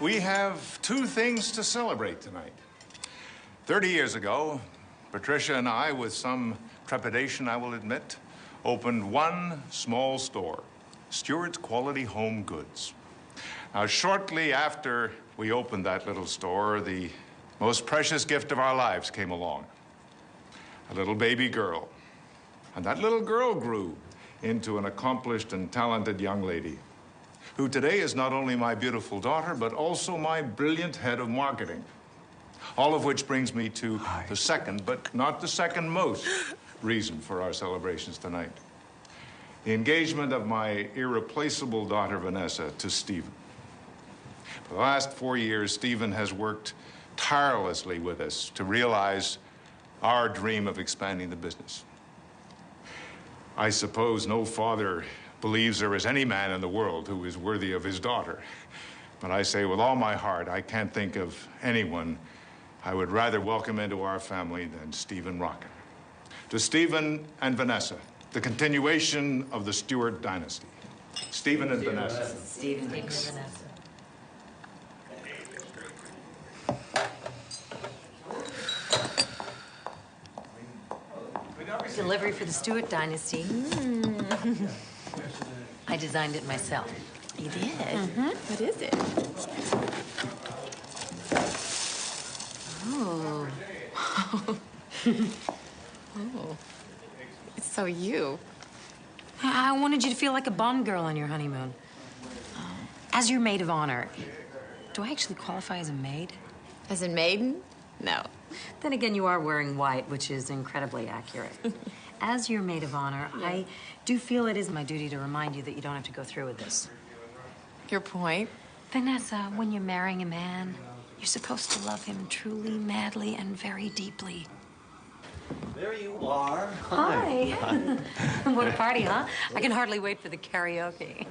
We have two things to celebrate tonight. 30 years ago, Patricia and I, with some trepidation, I will admit, opened one small store, Stewart's Quality Home Goods. Now, shortly after we opened that little store, the most precious gift of our lives came along, a little baby girl. And that little girl grew into an accomplished and talented young lady, who today is not only my beautiful daughter, but also my brilliant head of marketing. All of which brings me to the second, but not the second most, reason for our celebrations tonight. The engagement of my irreplaceable daughter, Vanessa, to Stephen. For the last 4 years, Stephen has worked tirelessly with us to realize our dream of expanding the business. I suppose no father believes there is any man in the world who is worthy of his daughter. But I say with all my heart, I can't think of anyone I would rather welcome into our family than Stephen Rocket. To Stephen and Vanessa, the continuation of the Stewart dynasty. Stephen and Vanessa. Stephen and Vanessa. Delivery for the Stewart dynasty. I designed it myself. You did? Mm-hmm. What is it? Oh. Oh. It's so you. I wanted you to feel like a Bond girl on your honeymoon. As your maid of honor. Do I actually qualify as a maid? As in maiden? No. Then again, you are wearing white, which is incredibly accurate. As your maid of honor, I do feel it is my duty to remind you that you don't have to go through with this. Your point? Vanessa, when you're marrying a man, you're supposed to love him truly, madly, and very deeply. There you are. Hi. What a party, huh? I can hardly wait for the karaoke.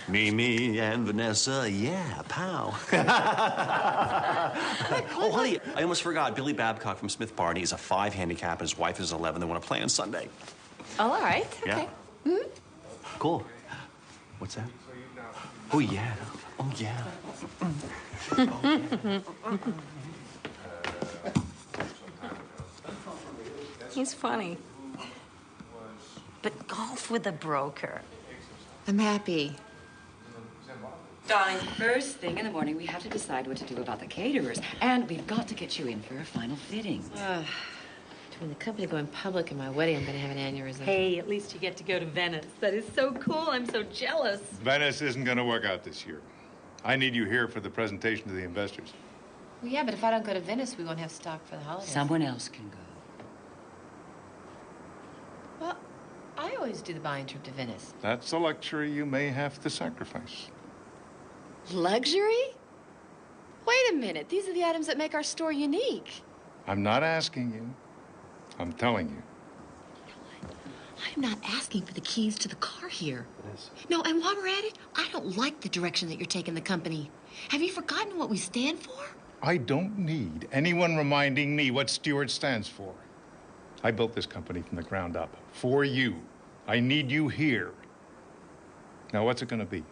Me, and Vanessa, yeah, pow. Oh, honey, I almost forgot. Billy Babcock from Smith Barney is a 5 handicap, and his wife is 11. They want to play on Sunday. Oh, all right. Yeah. Okay. Mm-hmm. Cool. What's that? Oh, yeah. Oh, yeah. He's funny. But golf with a broker. I'm happy. Darling, first thing in the morning, we have to decide what to do about the caterers. And we've got to get you in for a final fitting. Between the company going public and my wedding, I'm going to have an aneurysm. Hey, at least you get to go to Venice. That is so cool. I'm so jealous. Venice isn't going to work out this year. I need you here for the presentation to the investors. Well, yeah, but if I don't go to Venice, we won't have stock for the holidays. Someone else can go. Well, I always do the buying trip to Venice. That's a luxury you may have to sacrifice. Luxury? Wait a minute. These are the items that make our store unique. I'm not asking you. I'm telling you. I'm not asking for the keys to the car here. No, and while we're at it, I don't like the direction that you're taking the company. Have you forgotten what we stand for? I don't need anyone reminding me what Stewart stands for. I built this company from the ground up for you. I need you here. Now, what's it going to be?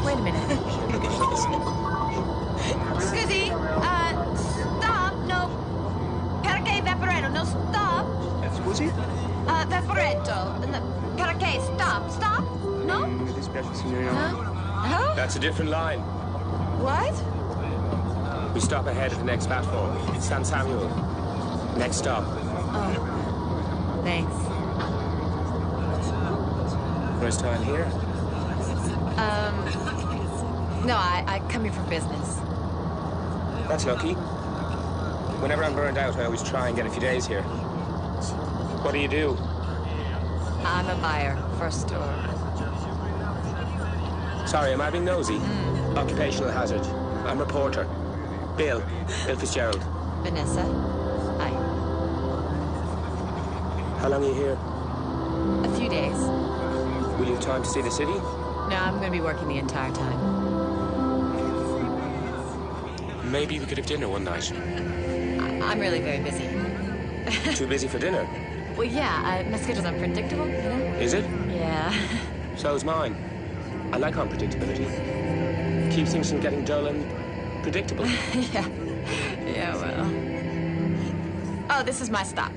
Wait a minute. Scusi, stop, no. Perché vaporetto, no, stop. Scusi? Vaporetto, no, perché, stop, no? Mi dispiace, signorina. Huh? That's a different line. What? We stop ahead at the next platform. San Samuel. Next stop. Oh, thanks. First time here? No, I come here for business. That's lucky. Whenever I'm burned out, I always try and get a few days here. What do you do? I'm a buyer for a store. Sorry, am I being nosy? Occupational hazard. I'm reporter. Bill Fitzgerald. Vanessa. Hi. How long are you here? A few days. Will you have time to see the city? No, I'm going to be working the entire time. Maybe we could have dinner one night. I'm really very busy. Too busy for dinner? Well, yeah, my schedule's unpredictable, you know? Is it? Yeah. So's mine. I like unpredictability. Keeps things from getting dull and predictable. Yeah. Yeah, well. Oh, this is my stop.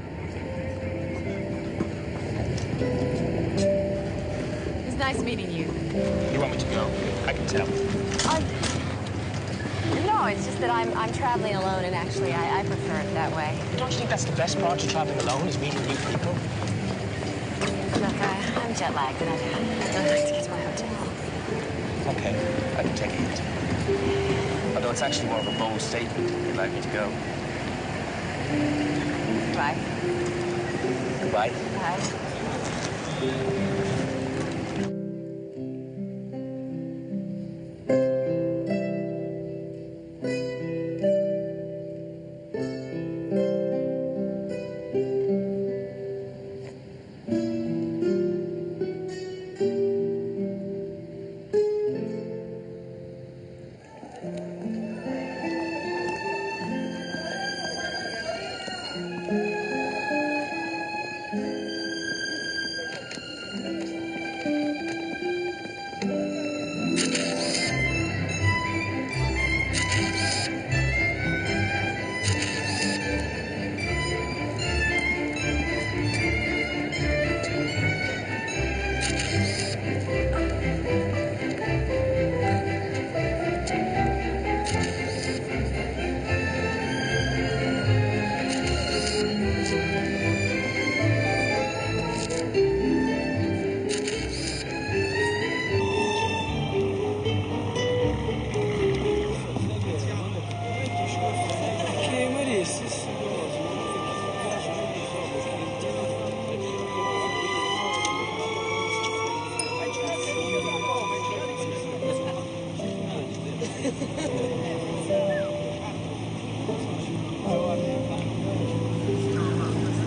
It's nice meeting you. You want me to go? I can tell. No, it's just that I'm traveling alone, and actually, I prefer it that way. Don't you think that's the best part of traveling alone, is meeting new people? Look, I'm jet lagged, and I'd like to get to my hotel. Okay, I can take it. Although it's actually more of a bold statement if you'd like me to go. Bye. Goodbye. Bye.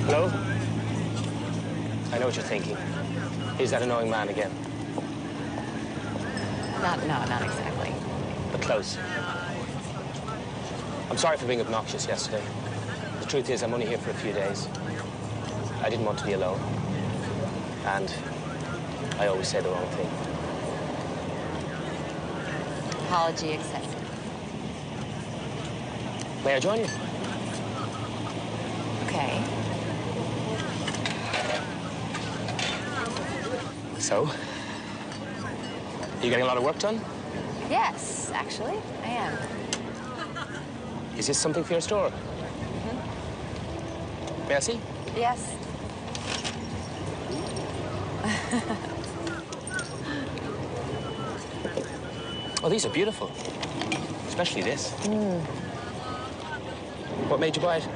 Hello? I know what you're thinking. Is that annoying man again? Not exactly. But close. I'm sorry for being obnoxious yesterday. The truth is, I'm only here for a few days. I didn't want to be alone. And I always say the wrong thing. Apology accepted. May I join you? Okay. So? You getting a lot of work done? Yes, actually, I am. Is this something for your store? May I see? Yes. Oh, these are beautiful. Especially this. What made you buy it?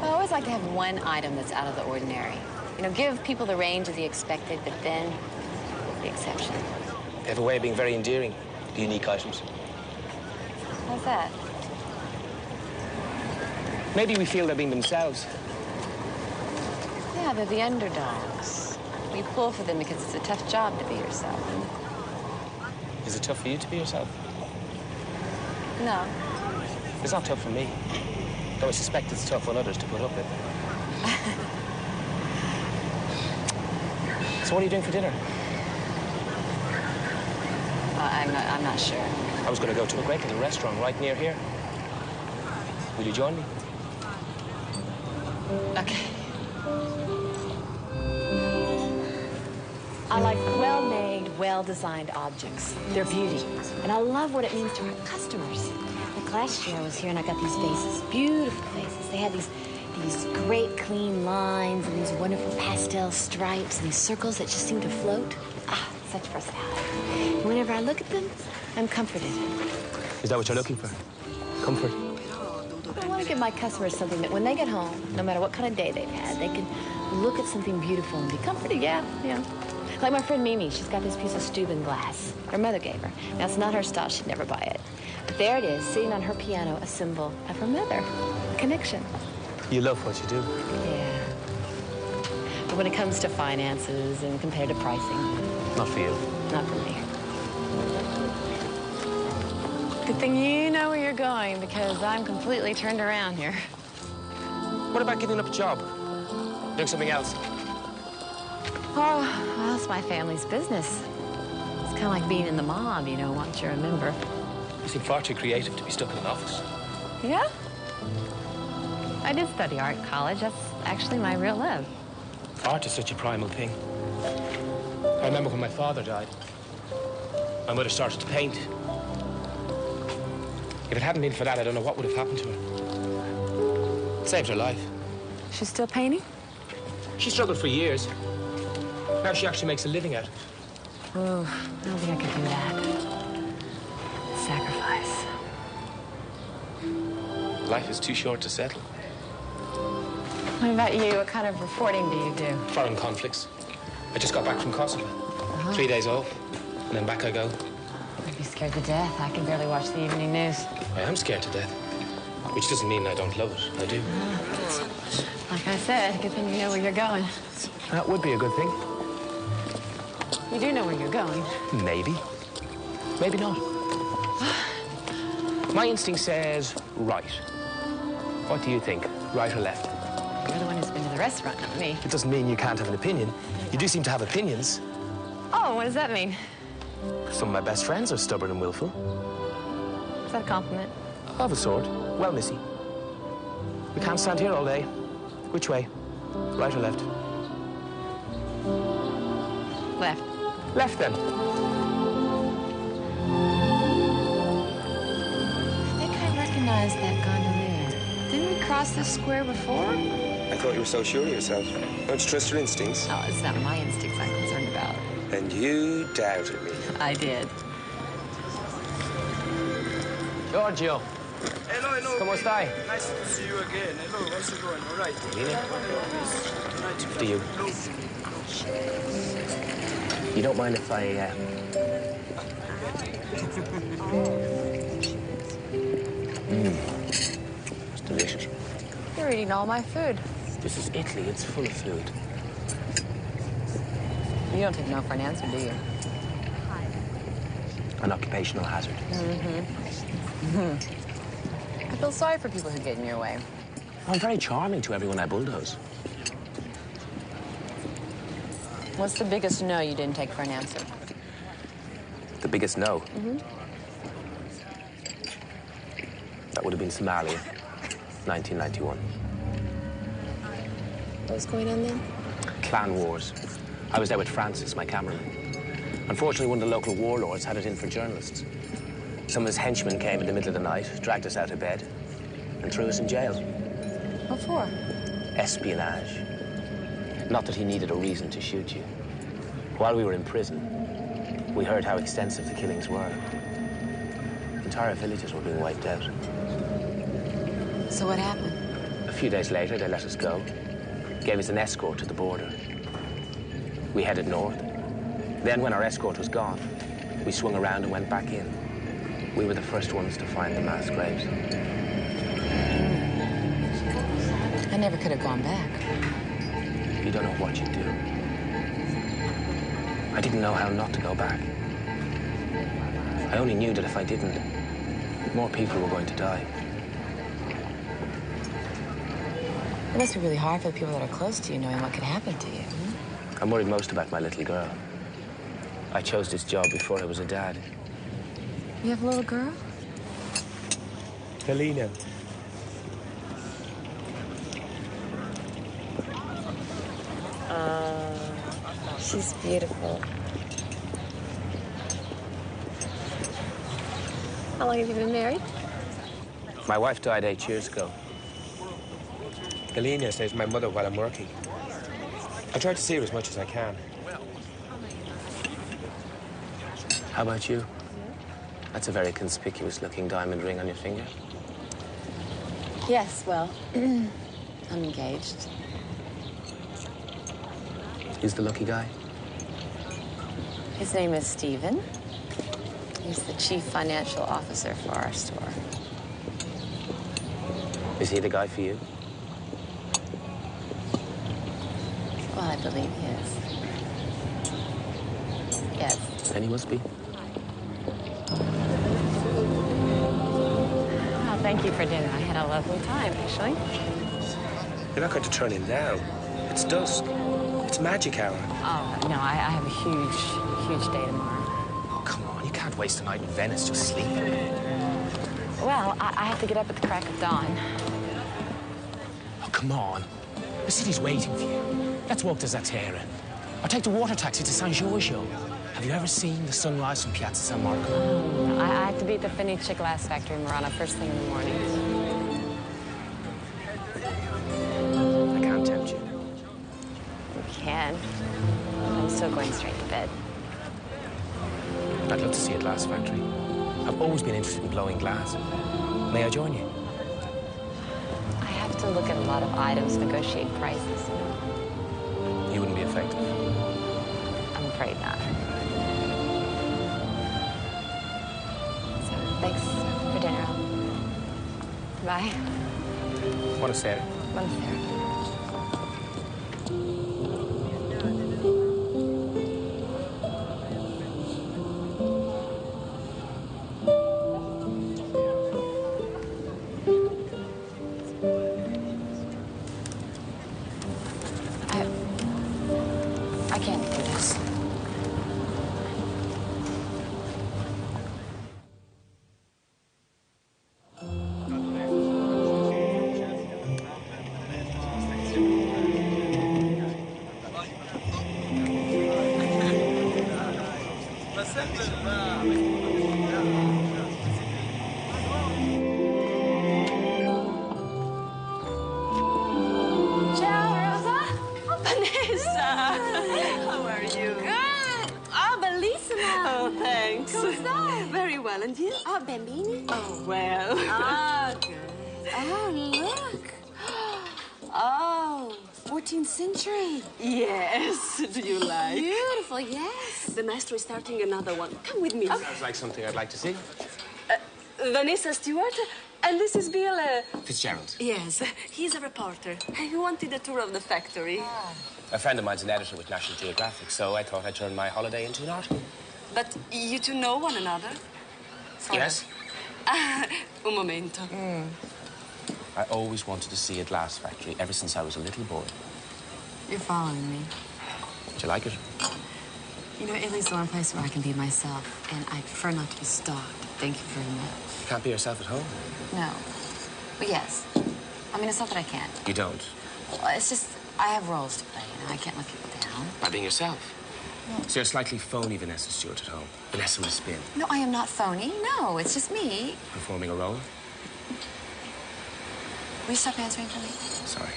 I always like to have one item that's out of the ordinary. You know, give people the range of the expected, but then the exception. They have a way of being very endearing, the unique items. How's that? Maybe we feel they're being themselves. Yeah, they're the underdogs. We pull for them because it's a tough job to be yourself. Is it tough for you to be yourself? No. It's not tough for me. Though I suspect it's tough on others to put up with. So what are you doing for dinner? I'm not sure. I was going to go to a great little restaurant right near here. Will you join me? Okay. I like well-made, well-designed objects. They're beauty. And I love what it means to our customers. Like last year I was here and I got these vases, beautiful vases. They had these great clean lines and these wonderful pastel stripes and these circles that just seem to float. Ah, such versatility. And whenever I look at them, I'm comforted. Is that what you're looking for? Comfort? I want to give my customers something that when they get home, no matter what kind of day they've had, they can look at something beautiful and be comforted. Yeah. Like my friend Mimi, she's got this piece of Steuben glass. Her mother gave her. Now, it's not her style. She'd never buy it. But there it is, sitting on her piano, a symbol of her mother. Connection. You love what you do. Yeah. But when it comes to finances and competitive pricing, Not for you. not for me. Good thing you know where you're going, because I'm completely turned around here. What about giving up a job? Doing something else? Oh, well, it's my family's business. It's kind of like being in the mob, you know, once you're a member. You seem far too creative to be stuck in an office. Yeah? I did study art in college. That's actually my real love. Art is such a primal thing. I remember when my father died. My mother started to paint. If it hadn't been for that, I don't know what would have happened to her. It saved her life. She's still painting? She struggled for years. Now she actually makes a living at it. Oh, I don't think I could do that. Sacrifice. Life is too short to settle. What about you? What kind of reporting do you do? Foreign conflicts. I just got back from Kosovo. 3 days off, and then back I go. I'd be scared to death. I can barely watch the evening news. I am scared to death. Which doesn't mean I don't love it. I do. Like I said, good thing you know where you're going. That would be a good thing. You do know where you're going. Maybe. Maybe not. My instinct says right. What do you think? Right or left? You're the one who's been to the restaurant, not me. It doesn't mean you can't have an opinion. You do seem to have opinions. Oh, what does that mean? Some of my best friends are stubborn and willful. Is that a compliment? Of a sort. Well, Missy. We can't stand here all day. Which way? Right or left? Left. Left, then. I think I recognize that gondolier. Didn't we cross this square before? I thought you were so sure of yourself. Don't you trust your instincts? Oh, it's not my instincts I'm concerned about. And you doubted me. I did. Giorgio. Hello. Come stai? Nice to see you again. Hello, how's it going? All right. Do you? You don't mind if I, eating all my food. This is Italy. It's full of food. You don't take no for an answer, do you? An occupational hazard. I feel sorry for people who get in your way. I'm very charming to everyone I bulldoze. What's the biggest no you didn't take for an answer? The biggest no? That would have been Somalia, 1991. What was going on then? Clan wars. I was there with Francis, my cameraman. Unfortunately, one of the local warlords had it in for journalists. Some of his henchmen came in the middle of the night, dragged us out of bed, and threw us in jail. What for? Espionage. Not that he needed a reason to shoot you. While we were in prison, we heard how extensive the killings were. Entire villages were being wiped out. So what happened? A few days later, they let us go, gave us an escort to the border. We headed north. Then, when our escort was gone, we swung around and went back in. We were the first ones to find the mass graves. I never could have gone back. You don't know what you do. I didn't know how not to go back. I only knew that if I didn't, more people were going to die. It must be really hard for the people that are close to you knowing what could happen to you. I'm worried most about my little girl. I chose this job before I was a dad. You have a little girl? Helena. She's beautiful. How long have you been married? My wife died 8 years ago. Helena stays with my mother while I'm working. I try to see her as much as I can. How about you? That's a very conspicuous-looking diamond ring on your finger. Yes, well, I'm engaged. Who's the lucky guy? His name is Stephen. He's the chief financial officer for our store. Is he the guy for you? Well, I believe he is. Yes. Then he must be. Well, thank you for dinner. I had a lovely time, actually. You're not going to turn in now. It's dusk. It's magic hour. Oh, no, I have a huge day tomorrow. Oh, come on. You can't waste a night in Venice just sleeping. Well, I have to get up at the crack of dawn. Oh, come on. The city's waiting for you. Let's walk to Zatera. Or take the water taxi to San Giorgio. Have you ever seen the sunrise from Piazza San Marco? I have to be at the Fenice glass factory in Murano first thing in the morning. I can't tempt you. You can. I'm still going straight to bed. I'd love to see a glass factory. I've always been interested in blowing glass. May I join you? I have to look at a lot of items, negotiate prices. You wouldn't be effective. I'm afraid not. So, thanks for dinner. Bye. Buonasera. Buonasera. I can't do this. Ciao, Rosa. Oh, Vanessa. How are you? Good. Oh, bellissima. Oh, thanks. Come stai? Very well, and you? Oh, bambini. Oh, well. Oh, good. Oh, look. Oh, 14th century. Yes. Do you like? Beautiful, yes. The maestro is starting another one. Come with me. Sounds like something I'd like to see. Vanessa Stewart, And this is Bill. Fitzgerald. Yes, he's a reporter. He wanted a tour of the factory. A friend of mine's an editor with National Geographic, so I thought I'd turn my holiday into an article. But you two know one another? Yes. Un momento. I always wanted to see a glass factory ever since I was a little boy. You're following me. Do you like it? You know, Italy's the one place where I can be myself, and I prefer not to be stalked. Thank you very much. You can't be yourself at home. No. But yes. I mean, it's not that I can't. You don't? Well, it's just, I have roles to play, you know. I can't let people down. By being yourself. So you're slightly phony Vanessa Stewart at home. Vanessa with a spin. No, I am not phony. No, it's just me. Performing a role? Will you stop answering for me? Sorry.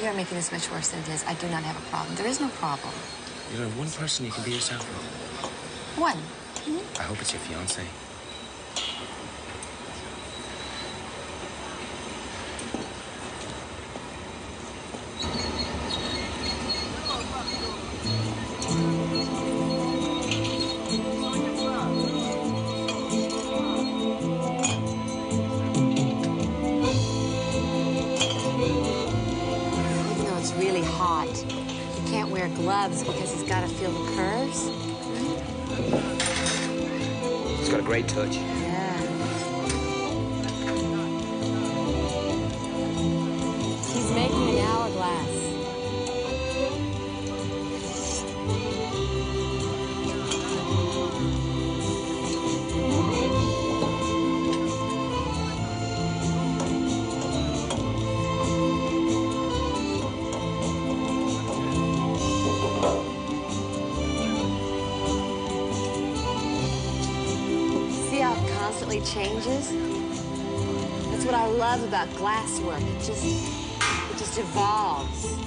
You're making this much worse than it is. I do not have a problem. There is no problem. You're one person you can be yourself with. One. I hope it's your fiancé. Even though it's really hot, he can't wear gloves because he's got to feel the curves. He's got a great touch. Yeah. He's making an hourglass. See how it constantly changes? That's what I love about glasswork. It just evolves.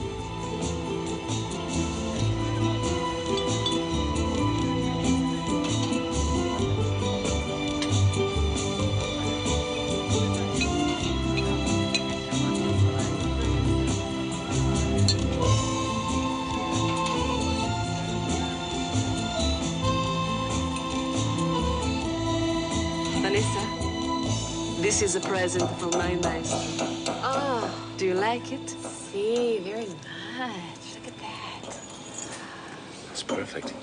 Vanessa, this is a present from my maestro. Oh, Do you like it? see, very much. Look at that. That's perfect.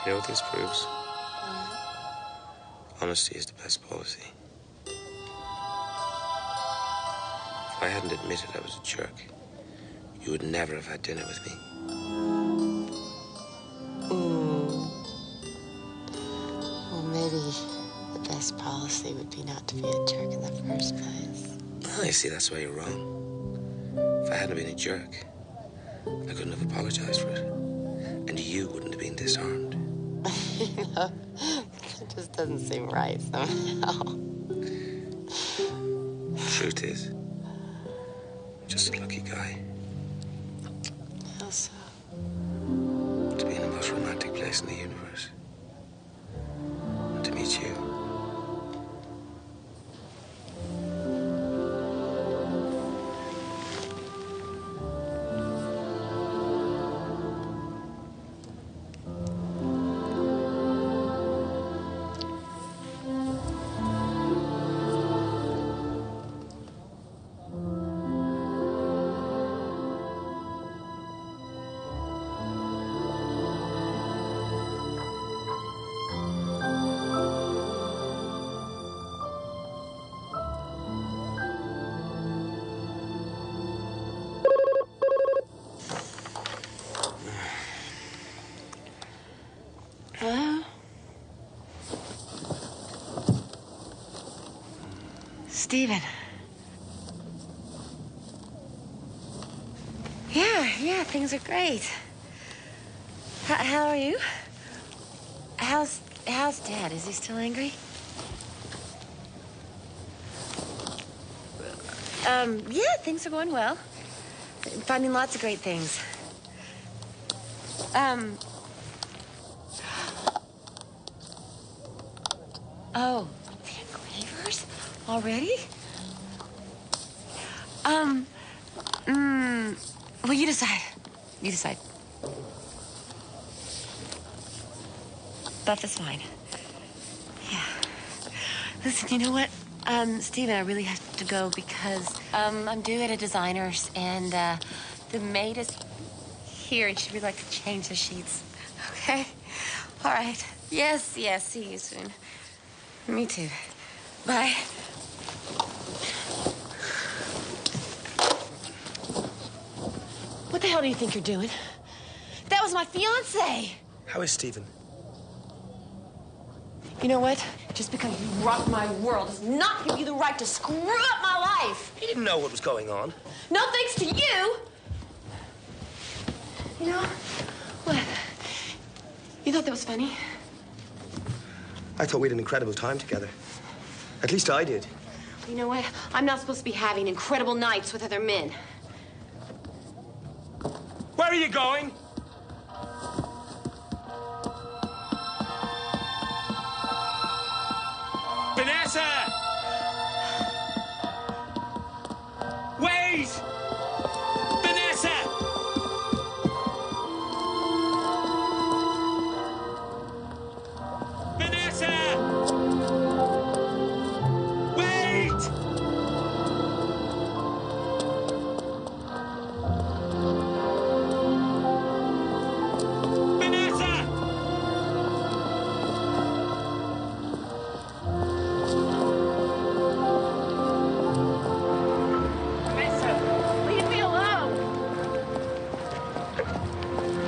You know what this proves? Honesty is the best policy. If I hadn't admitted I was a jerk, you would never have had dinner with me. Well, maybe the best policy would be not to be a jerk in the first place. Oh, you see, that's why you're wrong. If I hadn't been a jerk, I couldn't have apologized for it. And you wouldn't have been disarmed. You know, It just doesn't seem right somehow. Truth is, just a lucky guy. How so? To be in the most romantic place in the universe. And to meet you. Hello? Stephen. Yeah, things are great. How are you? How's Dad? Is he still angry? Yeah, things are going well. I'm finding lots of great things. Oh, the engravers? Already? Well, you decide. You decide. Buff is fine. Yeah. Listen, you know what? Steven, I really have to go because, I'm due at a designer's and, the maid is here and she'd really like to change the sheets. Okay? All right. Yes, see you soon. Me too. Bye. What the hell do you think you're doing? That was my fiancé. How is Stephen? You know what? Just because you rock my world does not give you the right to screw up my life. He didn't know what was going on. No thanks to you. You know, what? You thought that was funny? I thought we had an incredible time together. At least I did. You know what? I'm not supposed to be having incredible nights with other men. Where are you going? Vanessa! Wait! Vanessa! Vanessa! Wait! Vanessa! Leave me alone.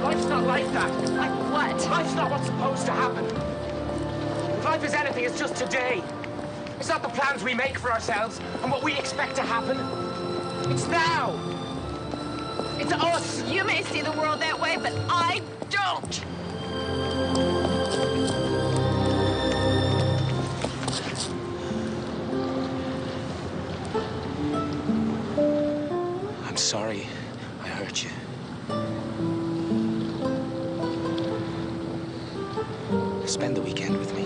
Life's not like that. Like what? Life's not what's supposed to happen. If life is anything, it's just today. It's not the plans we make for ourselves and what we expect to happen. It's now. It's us. You may see the world that way, but I don't. I'm sorry I hurt you. Spend the weekend with me.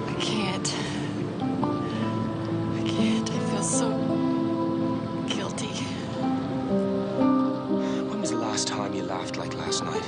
I can't. I feel so guilty. When was the last time you laughed like last night?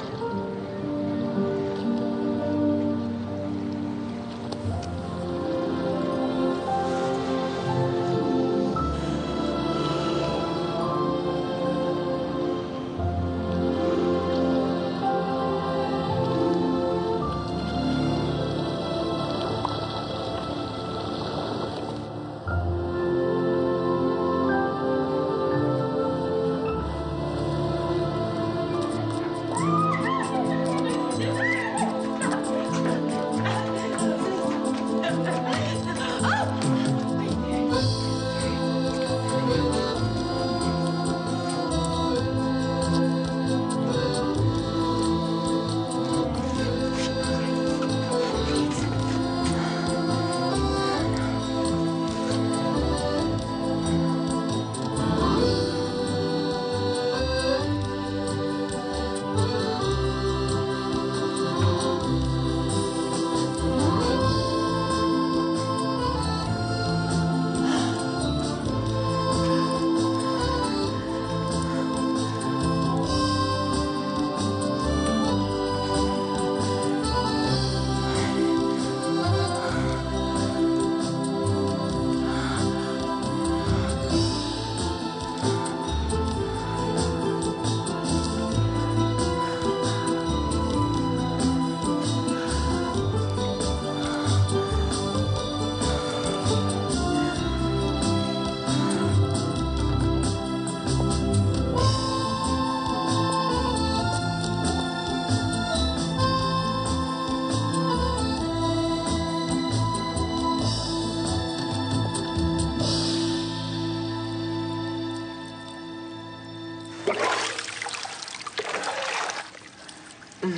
Do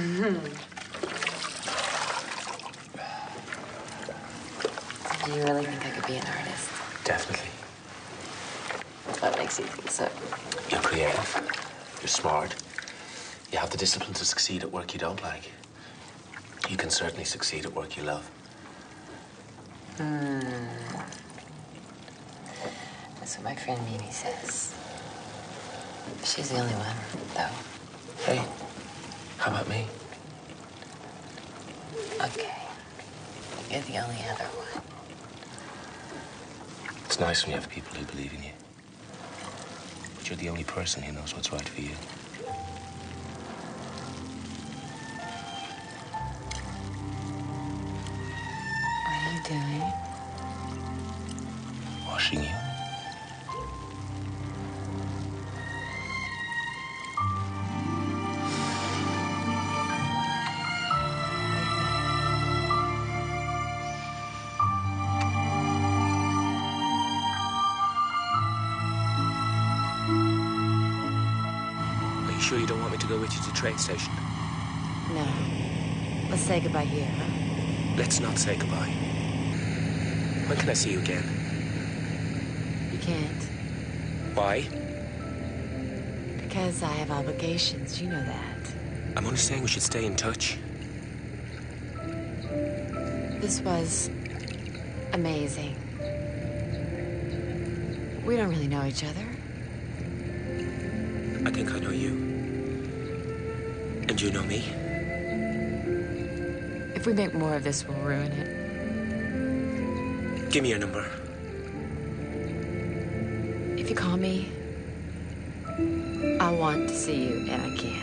you really think I could be an artist? Definitely. What makes you think so? You're creative. You're smart. You have the discipline to succeed at work you don't like. You can certainly succeed at work you love. That's what my friend Mimi says. She's the only one, though. Hey, how about me? Okay. You're the only other one. It's nice when you have people who believe in you. But you're the only person who knows what's right for you. What are you doing? Washing you. Are you sure you don't want me to go with you to the train station? No. Let's say goodbye here, huh? Let's not say goodbye. When can I see you again? You can't. Why? Because I have obligations. You know that. I'm only saying we should stay in touch. This was amazing. We don't really know each other. I think I know you. And you know me. If we make more of this, we'll ruin it. Give me your number. If you call me, I want to see you, and I can't.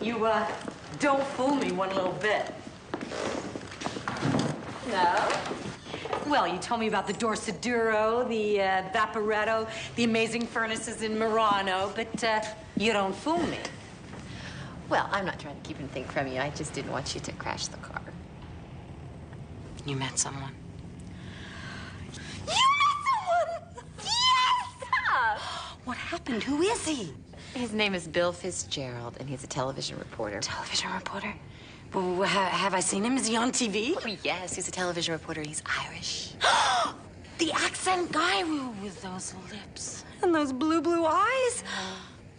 You, don't fool me one little bit. No? Well, you told me about the Dorsaduro, the Vaporetto, the amazing furnaces in Murano, but you don't fool me. Well, I'm not trying to keep anything from you. I just didn't want you to crash the car. You met someone. You met someone! Yes! What happened? Who is he? His name is Bill Fitzgerald, and he's a television reporter. Television reporter? Well, have I seen him? Is he on TV? Oh, yes, he's a television reporter. He's Irish. The accent guy with those lips and those blue eyes?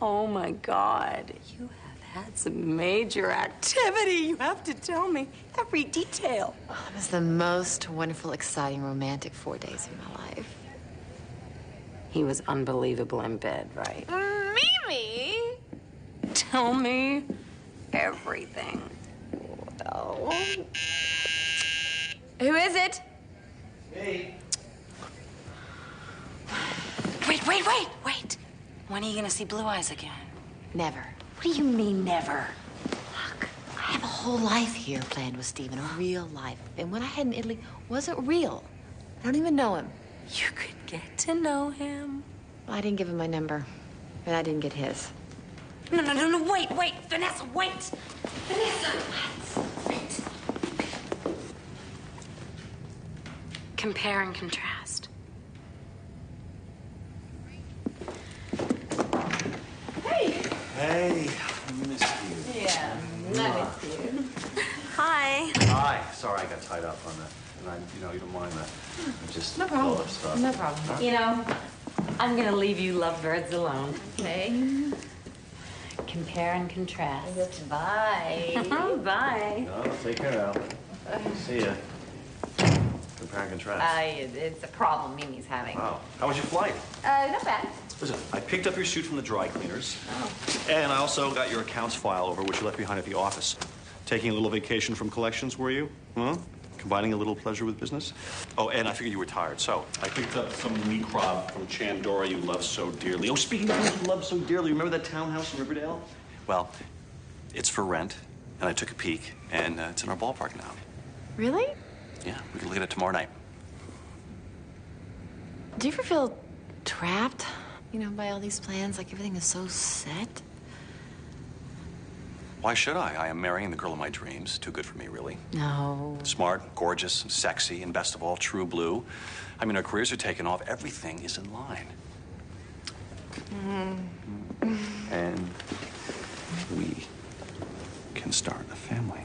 Oh, my God. You have had some major activity. You have to tell me every detail. Oh, it was the most wonderful, exciting, romantic 4 days of my life. He was unbelievable in bed, right? Mimi! Tell me everything. Well... Who is it? Hey. Wait. When are you gonna see Blue Eyes again? Never. What do you mean, never? Look, I have a whole life here planned with Stephen, a real life. And what I had in Italy wasn't real. I don't even know him. You could get to know him. Well, I didn't give him my number, and I didn't get his. No, wait. Vanessa, wait. Vanessa, wait. Compare and contrast. Hey! Hey, I missed you. Yeah, I missed you. Hi. Hi. Sorry I got tied up on that. And you don't mind that. I just No problem. thought of stuff. No problem. You know, I'm gonna leave you lovebirds alone. Okay. Compare and contrast. Bye. Bye. No, take care, Al. See ya. Compare and contrast. It's a problem Mimi's having. Wow. How was your flight? Not bad. Listen, I picked up your suit from the dry cleaners. Oh. And I also got your accounts file over, which you left behind at the office. Taking a little vacation from collections, were you? Huh? Combining a little pleasure with business? Oh, and I figured you were tired, so I picked up some meat crab from Chandora you love so dearly. Oh, speaking of things you love so dearly, remember that townhouse in Riverdale? Well, it's for rent, and I took a peek, and it's in our ballpark now. Really? Yeah, we can look at it tomorrow night. Do you ever feel trapped, by all these plans? Like everything is so set? Why should I? I am marrying the girl of my dreams. Too good for me, really. No. Smart, gorgeous, sexy, and best of all, true blue. I mean, our careers are taking off. Everything is in line. And we can start a family.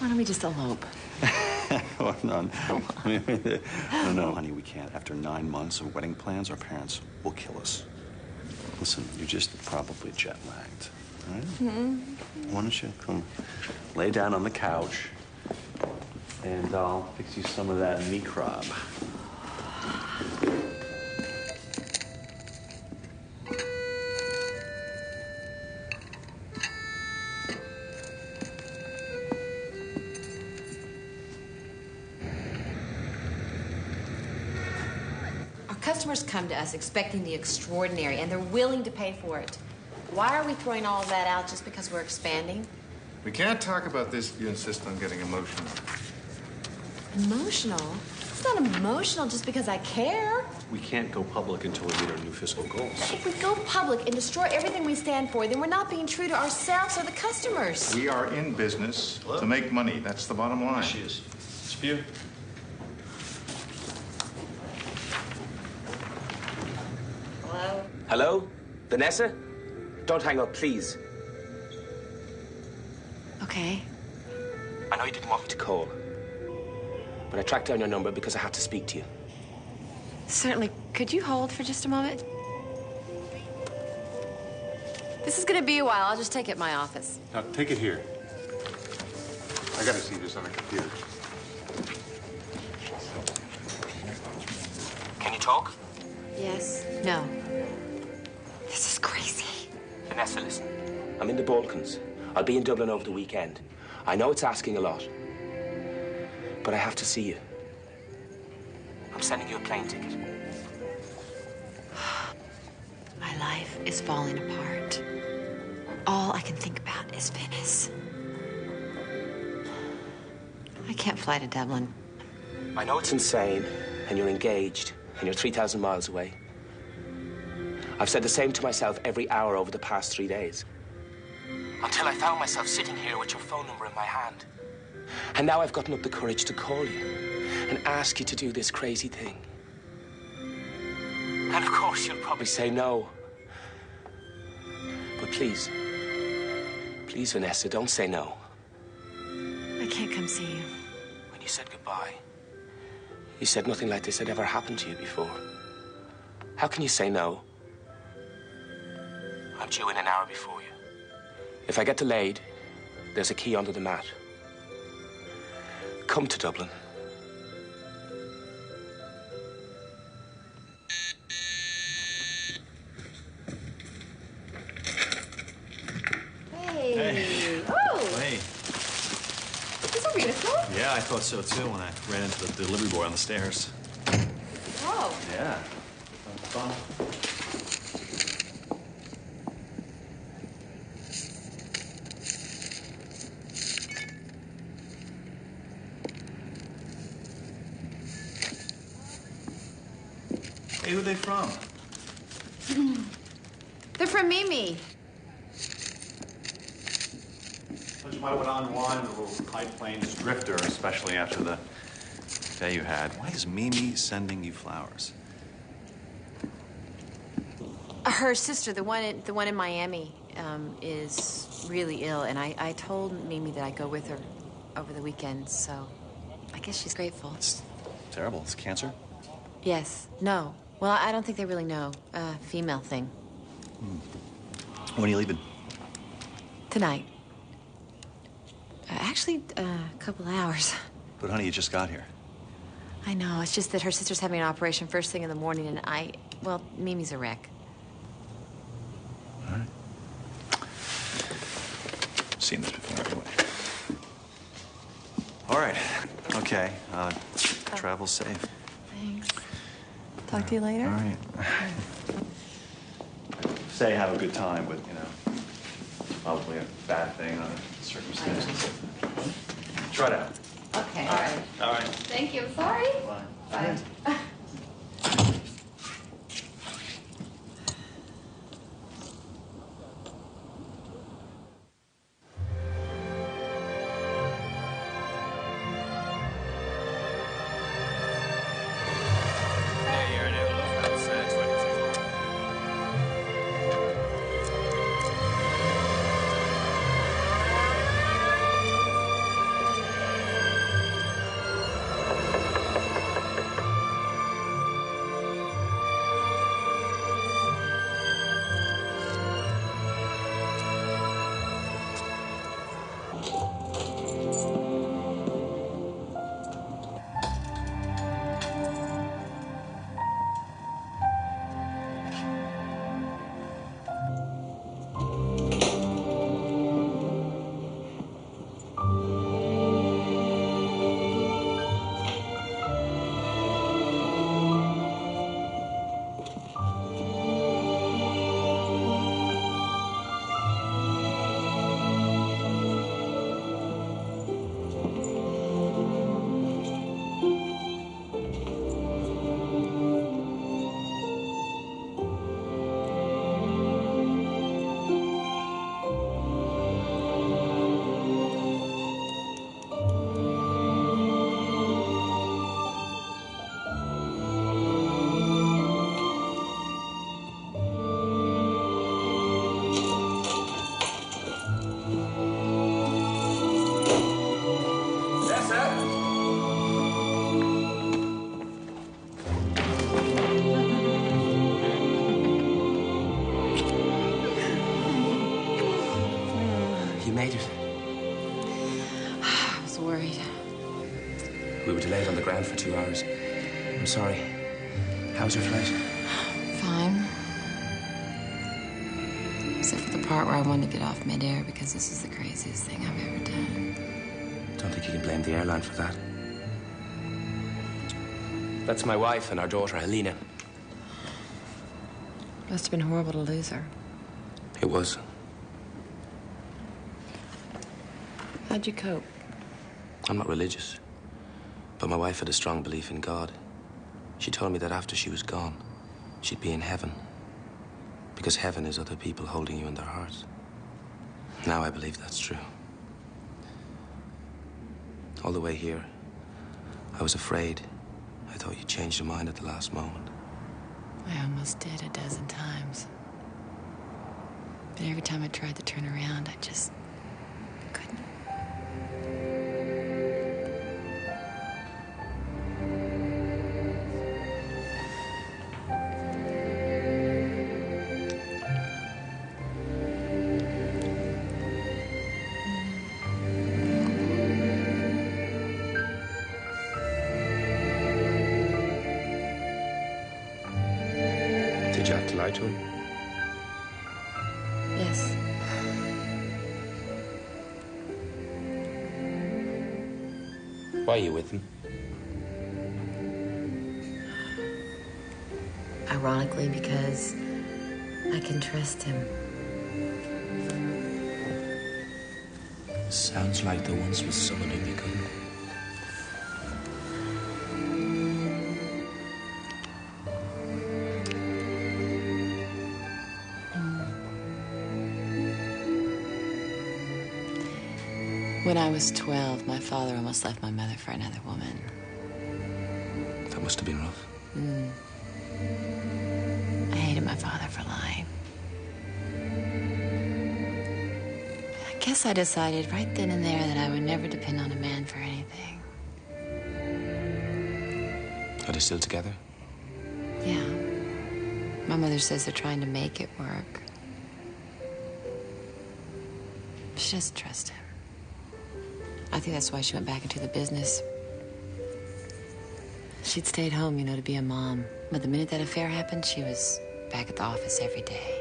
Why don't we just elope? Oh, no. No, honey, we can't. After 9 months of wedding plans, our parents will kill us. Listen, you're just probably jet-lagged, all right? Why don't you come lay down on the couch, and I'll fix you some of that meat crab. Customers come to us expecting the extraordinary, and they're willing to pay for it. Why are we throwing all of that out just because we're expanding? We can't talk about this if you insist on getting emotional. Emotional? It's not emotional just because I care. We can't go public until we meet our new fiscal goals. If we go public and destroy everything we stand for, then we're not being true to ourselves or the customers. We are in business to make money. That's the bottom line. She is. Spew. Hello? Hello? Vanessa? Don't hang up, please. Okay. I know you didn't want me to call, but I tracked down your number because I had to speak to you. Certainly. Could you hold for just a moment? This is going to be a while. I'll just take it in my office. Now, take it here. I gotta see this on a computer. Can you talk? Yes. No. This is crazy. Vanessa, listen. I'm in the Balkans. I'll be in Dublin over the weekend. I know it's asking a lot, but I have to see you. I'm sending you a plane ticket. My life is falling apart. All I can think about is Venice. I can't fly to Dublin. I know it's insane, and you're engaged, and you're 3,000 miles away. I've said the same to myself every hour over the past 3 days. Until I found myself sitting here with your phone number in my hand. And now I've gotten up the courage to call you and ask you to do this crazy thing. And of course, you'll probably say no. But please, please, Vanessa, don't say no. I can't come see you. When you said goodbye, you said nothing like this had ever happened to you before. How can you say no? I'm due in an hour before you. If I get delayed, there's a key under the mat. Come to Dublin. Hey. Oh. Hey. This is so beautiful. Yeah, I thought so too when I ran into the delivery boy on the stairs. Oh. Yeah. Fun. Hey, who are they from? They're from Mimi. You might want to unwind a little high plains drifter, especially after the day you had. Why is Mimi sending you flowers? Her sister, the one in Miami, is really ill, and I told Mimi that I'd go with her over the weekend, so I guess she's grateful. It's terrible. It's cancer? Yes. No. Well, I don't think they really know. Female thing. When are you leaving? Tonight. Actually, a couple hours. But honey, you just got here. I know. It's just that her sister's having an operation first thing in the morning, and well, Mimi's a wreck. All right. Seen this before anyway. All right. Okay. Travel safe. Thanks. Talk to you later. All right. Say have a good time, but, you know, probably a bad thing under circumstances. Try it out. Okay. All right. All right. Thank you. Sorry. Bye. Bye. Made it. I was worried. We were delayed on the ground for 2 hours. I'm sorry. How was your flight? Fine. Except for the part where I wanted to get off midair because this is the craziest thing I've ever done. Don't think you can blame the airline for that. That's my wife and our daughter, Helena. Must have been horrible to lose her. It was. How'd you cope? I'm not religious, but my wife had a strong belief in God. She told me that after she was gone, she'd be in heaven. Because heaven is other people holding you in their hearts. Now I believe that's true. All the way here, I was afraid. I thought you'd change your mind at the last moment. I almost did a dozen times. But every time I tried to turn around, I just couldn't. Did you have to lie to him? Yes. Why are you with him? Ironically, because I can trust him. Sounds like there once was someone whom you couldn't. When I was 12, my father almost left my mother for another woman. That must have been rough. I hated my father for lying. I guess I decided right then and there that I would never depend on a man for anything. Are they still together? My mother says they're trying to make it work. She doesn't trust him. I think that's why she went back into the business. She'd stayed home, you know, to be a mom. But the minute that affair happened, she was back at the office every day.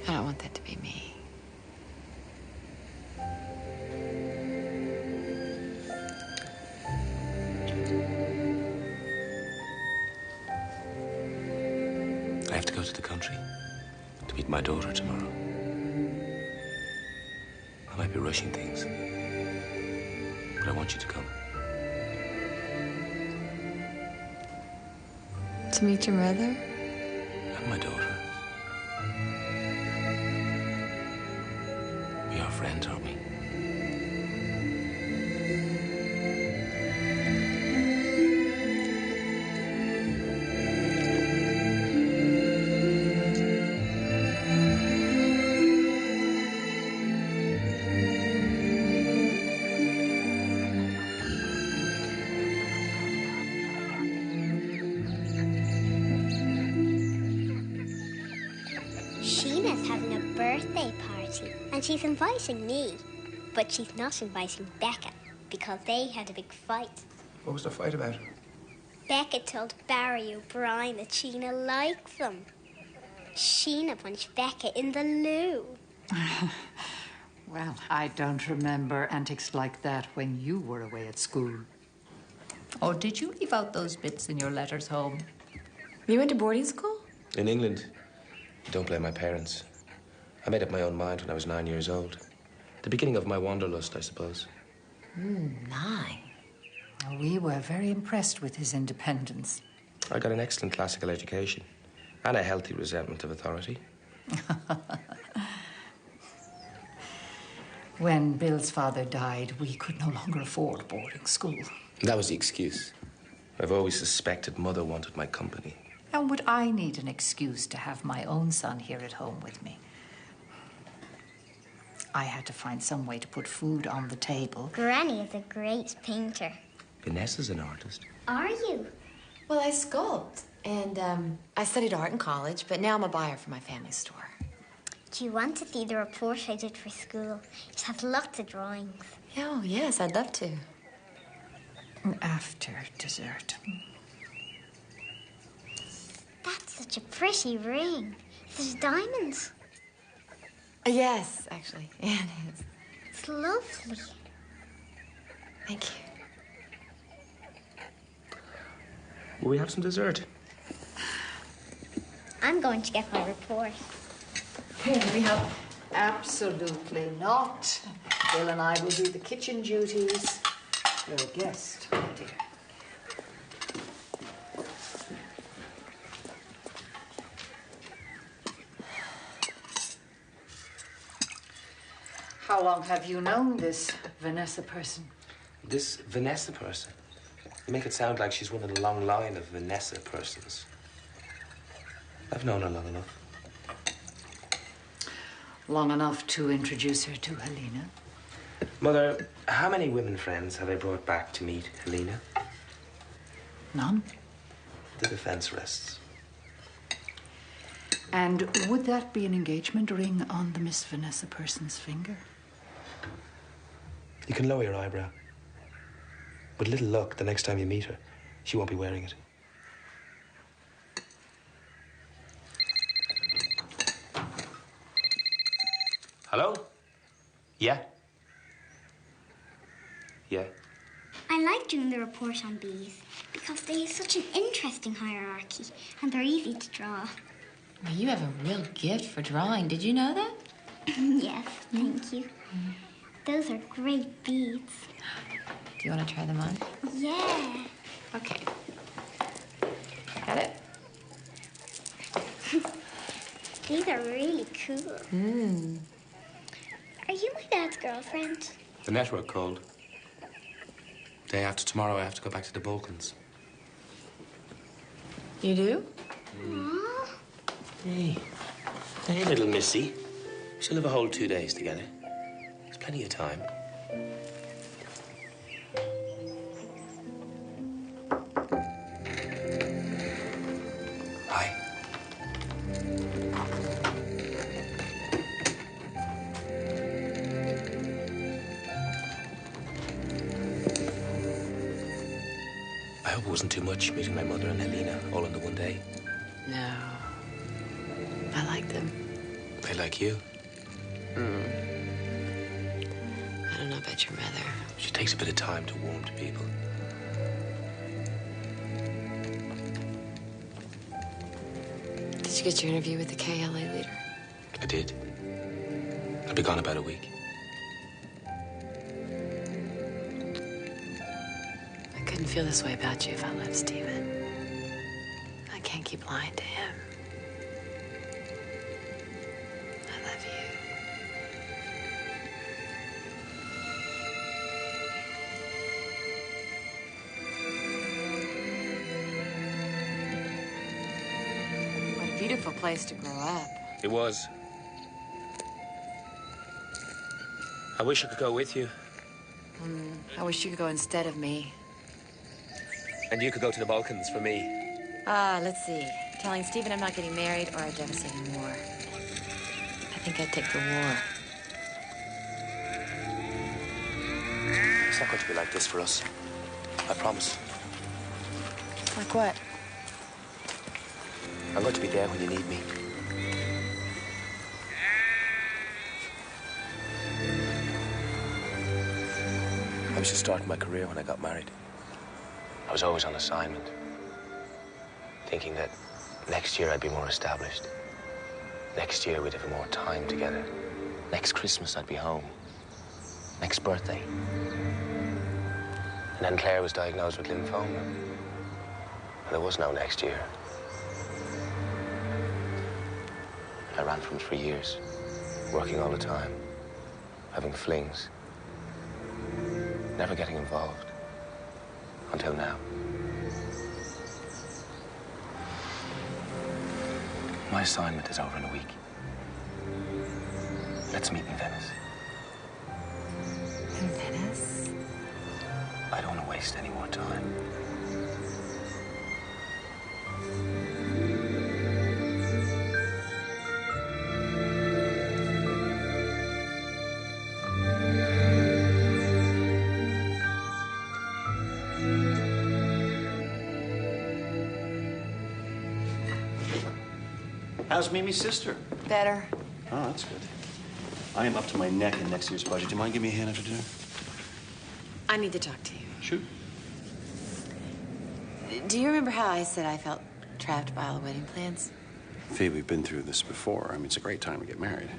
I don't want that to be me. I have to go to the country to meet my daughter tomorrow. I might be rushing things, but I want you to come. To meet your mother? And my daughter. We are friends, aren't we? Sheena's having a birthday party, and she's inviting me. But she's not inviting Becca, because they had a big fight. What was the fight about? Becca told Barry O'Brien that Sheena likes him. Sheena punched Becca in the loo. Well, I don't remember antics like that when you were away at school. Oh, did you leave out those bits in your letters home? You went to boarding school? In England. Don't blame my parents. I made up my own mind when I was 9 years old. The beginning of my wanderlust, I suppose. 9. We were very impressed with his independence. I got an excellent classical education and a healthy resentment of authority. When Bill's father died, we could no longer afford boarding school. That was the excuse. I've always suspected Mother wanted my company. And would I need an excuse to have my own son here at home with me? I had to find some way to put food on the table. Granny is a great painter. Vanessa's an artist. Are you? Well, I sculpt. And I studied art in college, but now I'm a buyer for my family store. Do you want to see the report I did for school? It has lots of drawings. Oh, yes, I'd love to. After dessert. That's such a pretty ring. There's diamonds. Yes, actually. Yeah, it is. It's lovely. Thank you. Will we have some dessert? I'm going to get my report. We have absolutely not. Bill and I will do the kitchen duties. You're a guest, my dear. How long have you known this Vanessa person? This Vanessa person? You make it sound like she's one in a long line of Vanessa persons. I've known her long enough. Long enough to introduce her to Helena? Mother, how many women friends have I brought back to meet Helena? None. The defense rests. And would that be an engagement ring on the Miss Vanessa person's finger? You can lower your eyebrow. With little luck, the next time you meet her, she won't be wearing it. Hello? Yeah? Yeah? I like doing the report on bees because they have such an interesting hierarchy and they're easy to draw. Well, you have a real gift for drawing. Did you know that? Yes, thank you. Those are great beads. Do you want to try them on? Yeah. Okay. Got it? These are really cool. Are you my dad's girlfriend? The network called. Day after tomorrow, I have to go back to the Balkans. You do? Aww. Hey. Hey, little missy. She'll have a whole 2 days together. There's plenty of time. I hope it wasn't too much meeting my mother and Helena all in the one day. No. I like them. They like you. I don't know about your mother. She takes a bit of time to warm to people. Did you get your interview with the KLA leader? I did. I'll be gone about a week. I couldn't feel this way about you if I left Stephen. I can't keep lying to him. I love you. What a beautiful place to grow up. It was. I wish I could go with you. I wish you could go instead of me. And you could go to the Balkans for me. Let's see. Telling Stephen I'm not getting married or a devastating war. I think I'd take the war. It's not going to be like this for us. I promise. Like what? I'm going to be there when you need me. I was just starting my career when I got married. I was always on assignment, thinking that next year I'd be more established. Next year we'd have more time together. Next Christmas I'd be home. Next birthday. And then Claire was diagnosed with lymphoma. And there was no next year. I ran from it for years, working all the time, having flings, never getting involved. Until now. My assignment is over in a week. Let's meet in Venice. In Venice? I don't want to waste any more time. How's Mimi's sister? Better. Oh, that's good. I am up to my neck in next year's budget. Do you mind giving me a hand after dinner? I need to talk to you. Shoot. Do you remember how I said I felt trapped by all the wedding plans? Fee, we've been through this before. I mean, it's a great time to get married.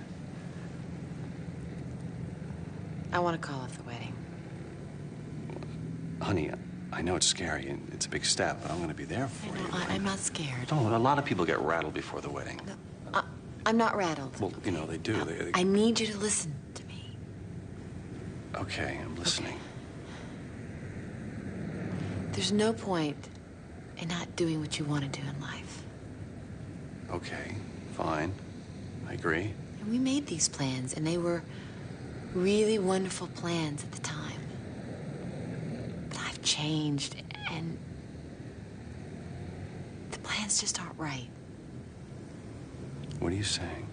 I want to call off the wedding. Honey, I know it's scary and it's a big step, but I'm going to be there for you. I'm not scared. No, a lot of people get rattled before the wedding. No, I'm not rattled. Well, you know, they do. I need you to listen to me. Okay, I'm listening. There's no point in not doing what you want to do in life. Okay, fine. I agree. And we made these plans, and they were really wonderful plans at the time. But I've changed, and the plans just aren't right. What are you saying?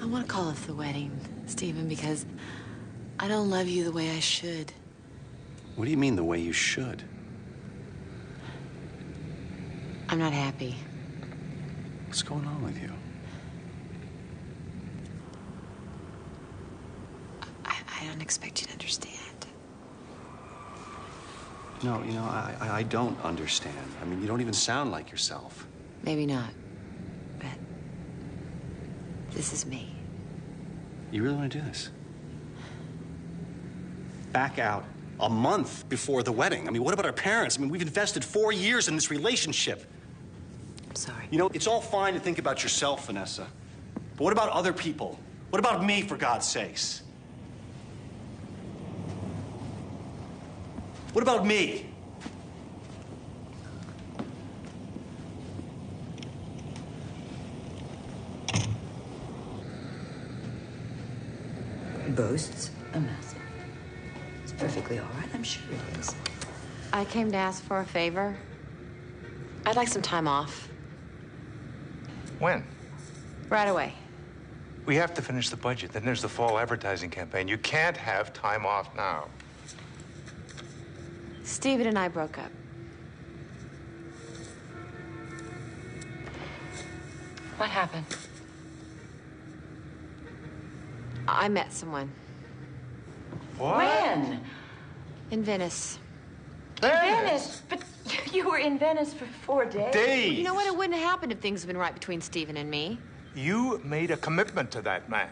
I want to call off the wedding, Stephen, because I don't love you the way I should. What do you mean the way you should? I'm not happy. What's going on with you? I don't expect you to understand. No, you know, I don't understand. I mean, you don't even sound like yourself. Maybe not, but this is me. You really want to do this? Back out a month before the wedding. I mean, what about our parents? I mean, we've invested 4 years in this relationship. I'm sorry. You know, it's all fine to think about yourself, Vanessa. But what about other people? What about me, for God's sakes? What about me? Boasts a method. It's perfectly all right, I'm sure it is. I came to ask for a favor. I'd like some time off. When? Right away. We have to finish the budget. Then there's the fall advertising campaign. You can't have time off now. Stephen and I broke up. What happened? I met someone. When? In Venice. Venice? But you were in Venice for 4 days. Well, you know what? It wouldn't have happened if things had been right between Stephen and me. You made a commitment to that man.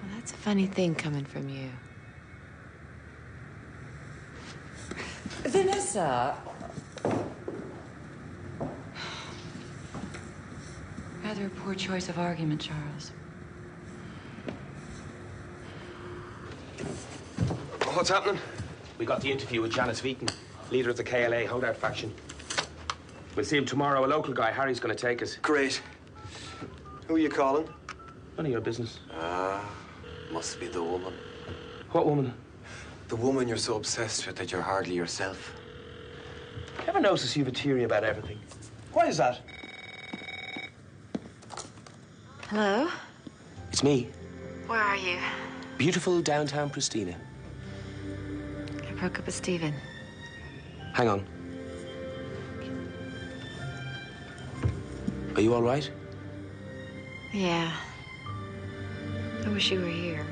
Well, that's a funny thing coming from you. Vanessa. Rather a poor choice of argument, Charles. What's happening? We got the interview with Janice Veaton, leader of the KLA holdout faction. We'll see him tomorrow. A local guy, Harry's going to take us. Great. Who are you calling? None of your business. Must be the woman. What woman? The woman you're so obsessed with that you're hardly yourself. Ever notice you've a theory about everything? Why is that? Hello? It's me. Where are you? Beautiful downtown Pristina. I broke up with Stephen. Hang on. Are you all right? Yeah. I wish you were here.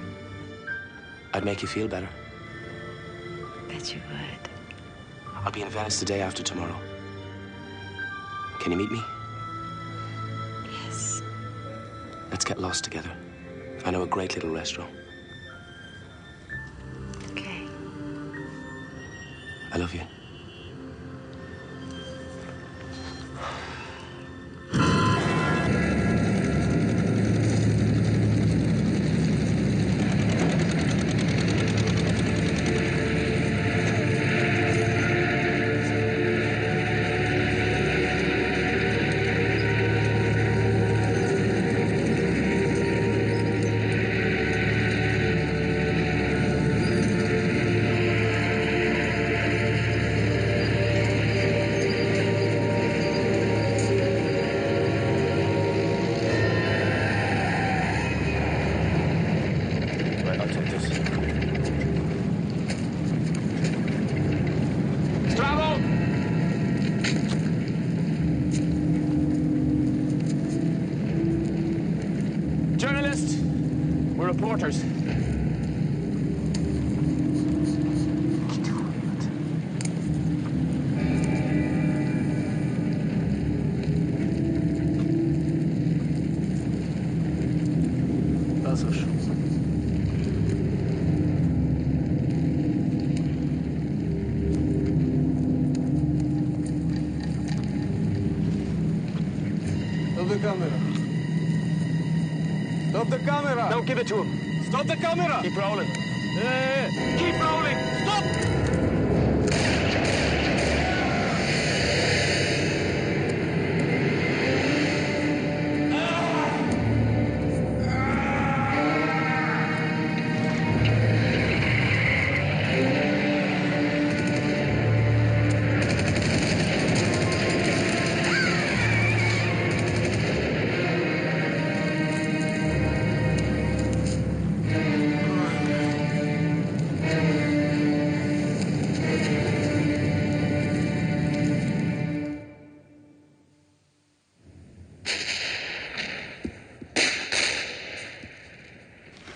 I'd make you feel better. Bet you would. I'll be in Venice the day after tomorrow. Can you meet me? Yes. Let's get lost together. I know a great little restaurant. Okay. I love you. Journalists, we're reporters. Stop the camera. Stop the camera. Don't give it to him. Stop the camera. Keep rolling. Keep rolling. Stop.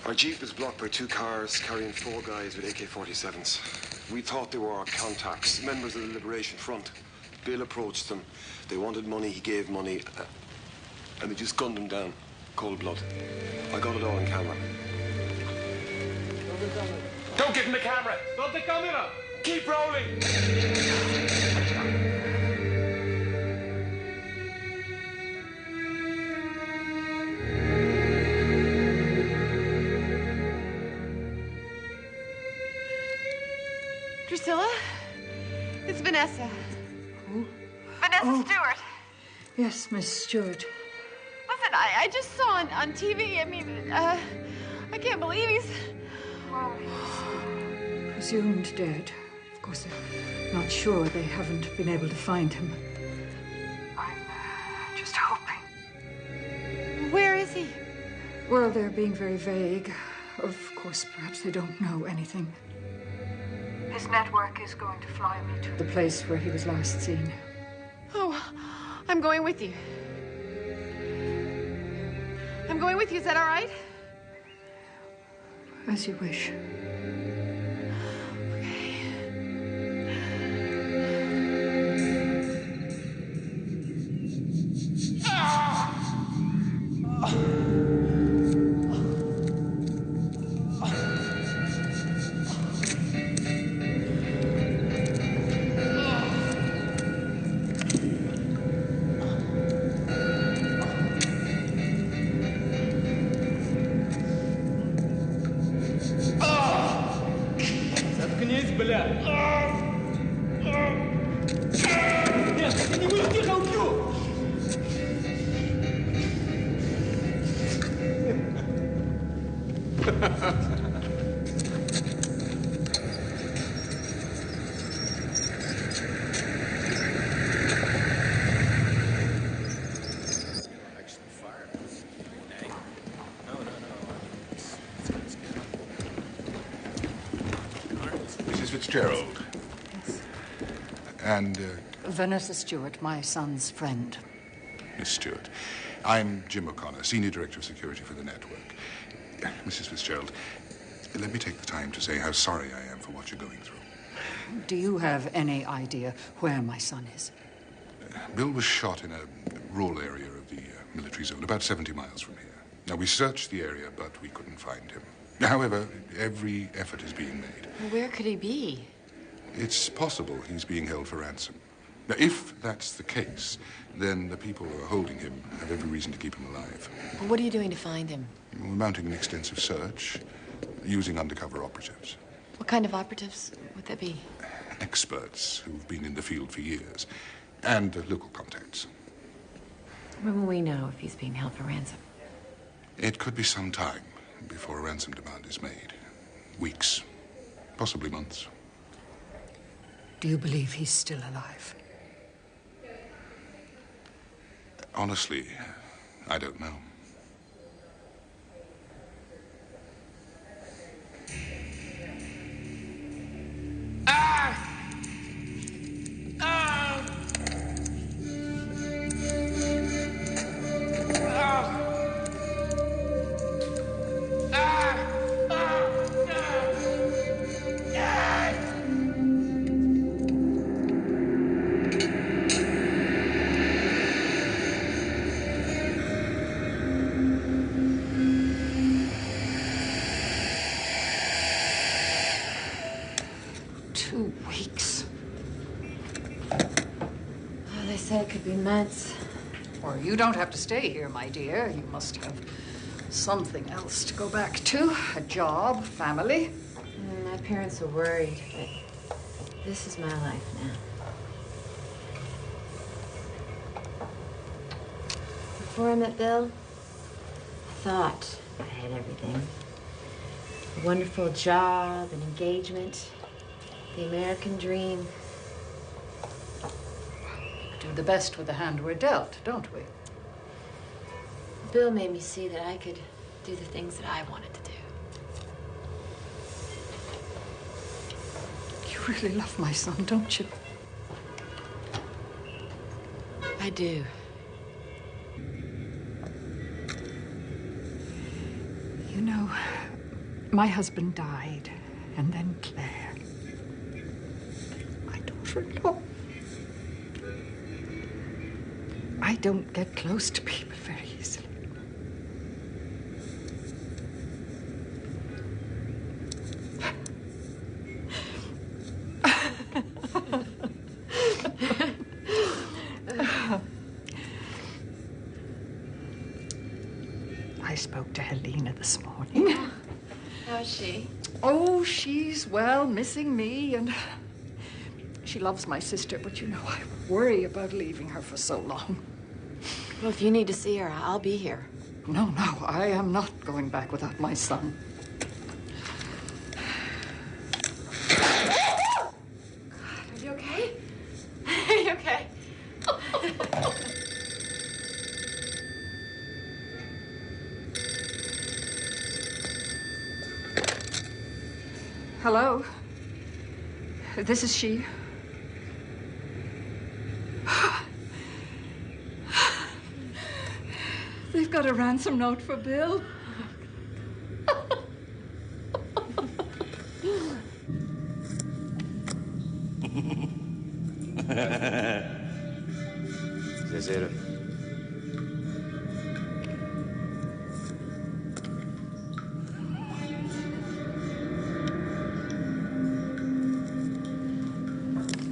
Our jeep was blocked by 2 cars carrying 4 guys with AK-47s. We thought they were our contacts, members of the Liberation Front. Bill approached them. They wanted money, he gave money, and they just gunned them down. Cold blood. I got it all on camera. Don't give him the camera. Stop the camera. Keep rolling. Drusilla? It's Vanessa. Who? Vanessa Stewart. Yes, Miss Stewart. Listen, I just saw on TV, I mean, I can't believe he's... Well, Presumed dead. Of course, they're not sure. They haven't been able to find him. I'm just hoping. Where is he? Well, they're being very vague. Of course, perhaps they don't know anything. This network is going to fly me to the place where he was last seen. Oh, I'm going with you. I'm going with you. Is that all right? As you wish. Заткнись, бля! Нет, ты не будешь, тихо, убью! Mrs. Fitzgerald. Yes. And, Vanessa Stewart, my son's friend. Miss Stewart. I'm Jim O'Connor, Senior Director of Security for the network. Mrs. Fitzgerald, let me take the time to say how sorry I am for what you're going through. Do you have any idea where my son is? Bill was shot in a rural area of the military zone, about 70 miles from here. Now, we searched the area, but we couldn't find him. However, every effort is being made. Where could he be? It's possible he's being held for ransom. Now, if that's the case, then the people who are holding him have every reason to keep him alive. What are you doing to find him? We're mounting an extensive search, using undercover operators. What kind of operatives would that be? Experts who've been in the field for years, and local contacts. When will we know if he's being held for ransom? It could be some time before a ransom demand is made. Weeks, possibly months. Do you believe he's still alive? Honestly, I don't know. They said it could be months. Or you don't have to stay here, my dear. You must have something else to go back to. A job, family. My parents are worried, but this is my life now. Before I met Bill, I thought I had everything. A wonderful job, an engagement, the American dream. Do the best with the hand we're dealt, don't we? Bill made me see that I could do the things that I wanted to do. You really love my son, don't you? I do. You know, my husband died, and then Claire. My daughter-in-law. I don't get close to people very easily. I spoke to Helena this morning. How's she? Oh, she's, well, missing me, and she loves my sister, but you know, I worry about leaving her for so long. Well, if you need to see her, I'll be here. No, I am not going back without my son. Are you okay? Are you okay? Hello? This is she. They've got a ransom note for Bill. Zero.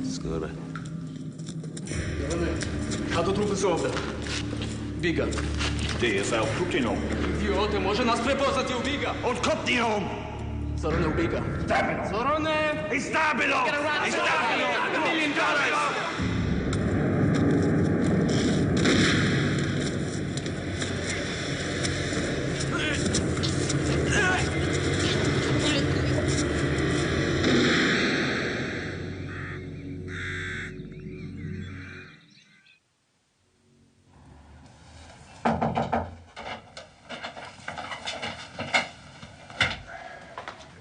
Skurve. Хто трупи зробив? Біга. Det er færd Putinov. Idioти, може нас припозати у Біга? Und kommt nie um! Сторони у Біга. Stabilo! Сторони! Stabilo! Stabilo! $1 million!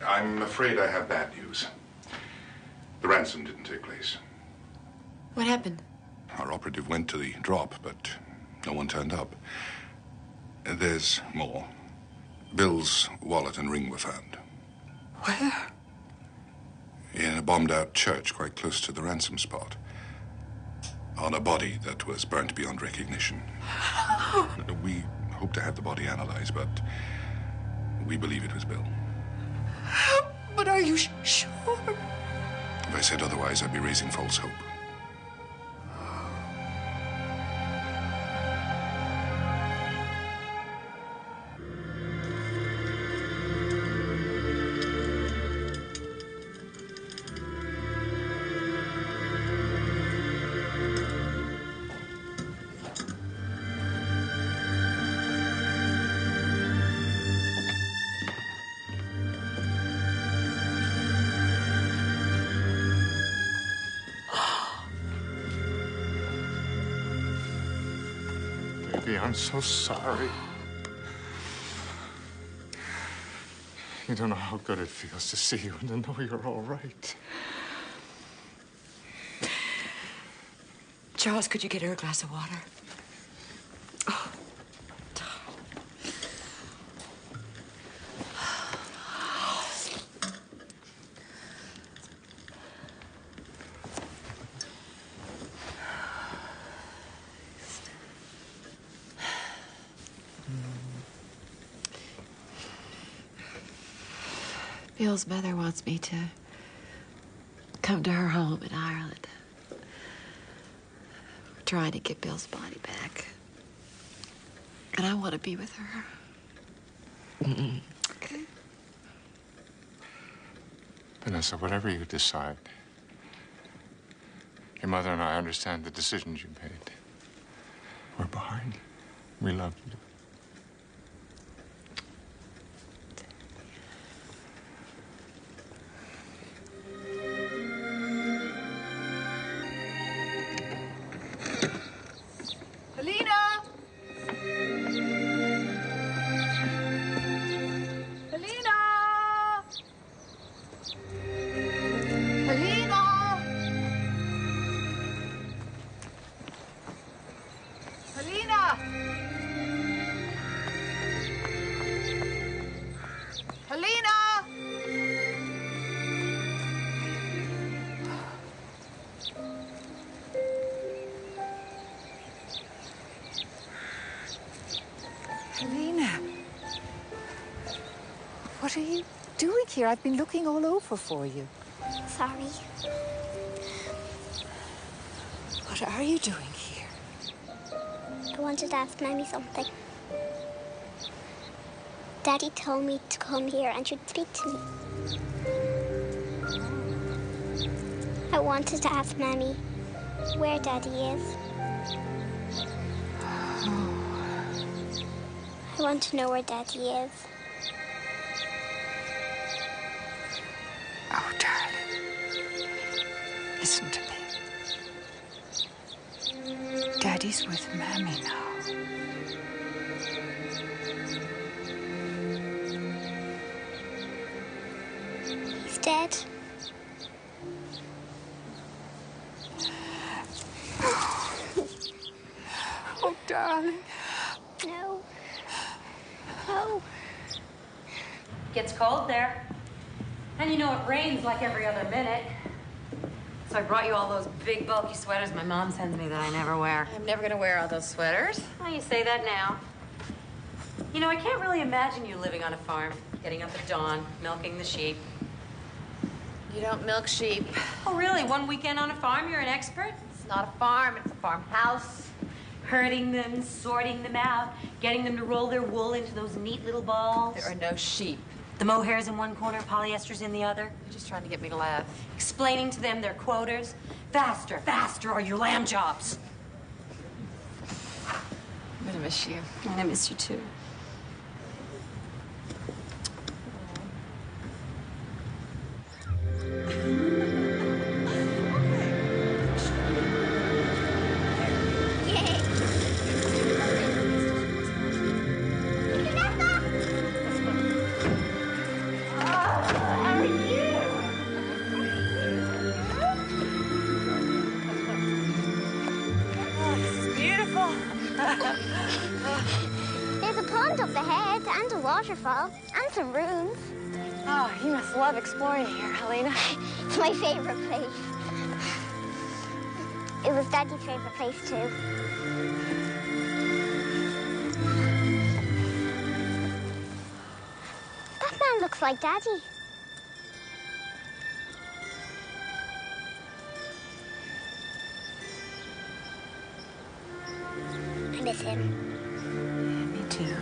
I'm afraid I have bad news. The ransom didn't take place. What happened? Our operative went to the drop, but no one turned up. There's more. Bill's wallet and ring were found. Where? In a bombed-out church quite close to the ransom spot. On a body that was burnt beyond recognition. We hope to have the body analyzed, but we believe it was Bill. But are you sure? If I said otherwise, I'd be raising false hope. Baby, I'm so sorry. You don't know how good it feels to see you and to know you're all right. Charles, could you get her a glass of water? Oh. Bill's mother wants me to come to her home in Ireland. We're trying to get Bill's body back. And I want to be with her. Okay? Vanessa, whatever you decide, your mother and I understand the decisions you made. We're behind you. We love you. What are you doing here? I've been looking all over for you. Sorry. What are you doing here? I wanted to ask Mammy something. Daddy told me to come here and she'd speak to me. I wanted to ask Mammy where Daddy is. I want to know where Daddy is. Oh, darling. Listen to me. Daddy's with Mammy now. He's dead. darling. No. No. Gets cold there. And you know it rains like every other minute. So I brought you all those big, bulky sweaters my mom sends me that I never wear. I'm never gonna wear all those sweaters. Well, you say that now. You know, I can't really imagine you living on a farm, getting up at dawn, milking the sheep. You don't milk sheep. Oh, really? One weekend on a farm, you're an expert? It's not a farm, it's a farmhouse. Herding them, sorting them out, getting them to roll their wool into those neat little balls. There are no sheep. The mohair's in one corner, polyester's in the other. You're just trying to get me to laugh. Explaining to them their quotas. Faster, faster, or your lamb jobs. I'm gonna miss you. And I miss you too. There's a pond up ahead and a waterfall and some ruins. Oh, you must love exploring here, Helena. It's my favorite place. It was Daddy's favorite place too. That man looks like Daddy. I miss him. Me too.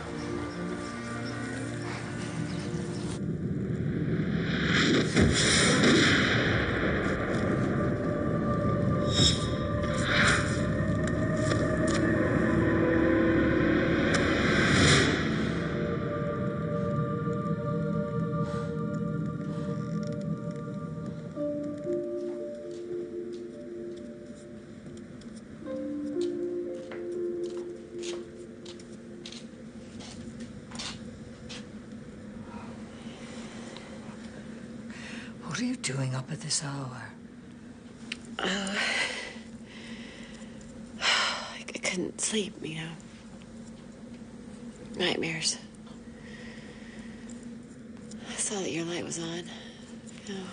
What are you doing up at this hour? I couldn't sleep, you know. Nightmares. I saw that your light was on. You know.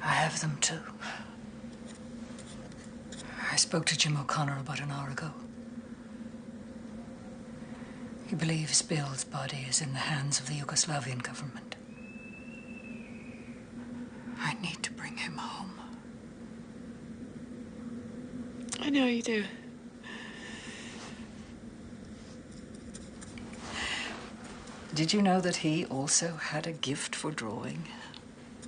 I have them too. I spoke to Jim O'Connor about an hour ago. He believes Bill's body is in the hands of the Yugoslavian government. I need to bring him home. I know you do. Did you know that he also had a gift for drawing?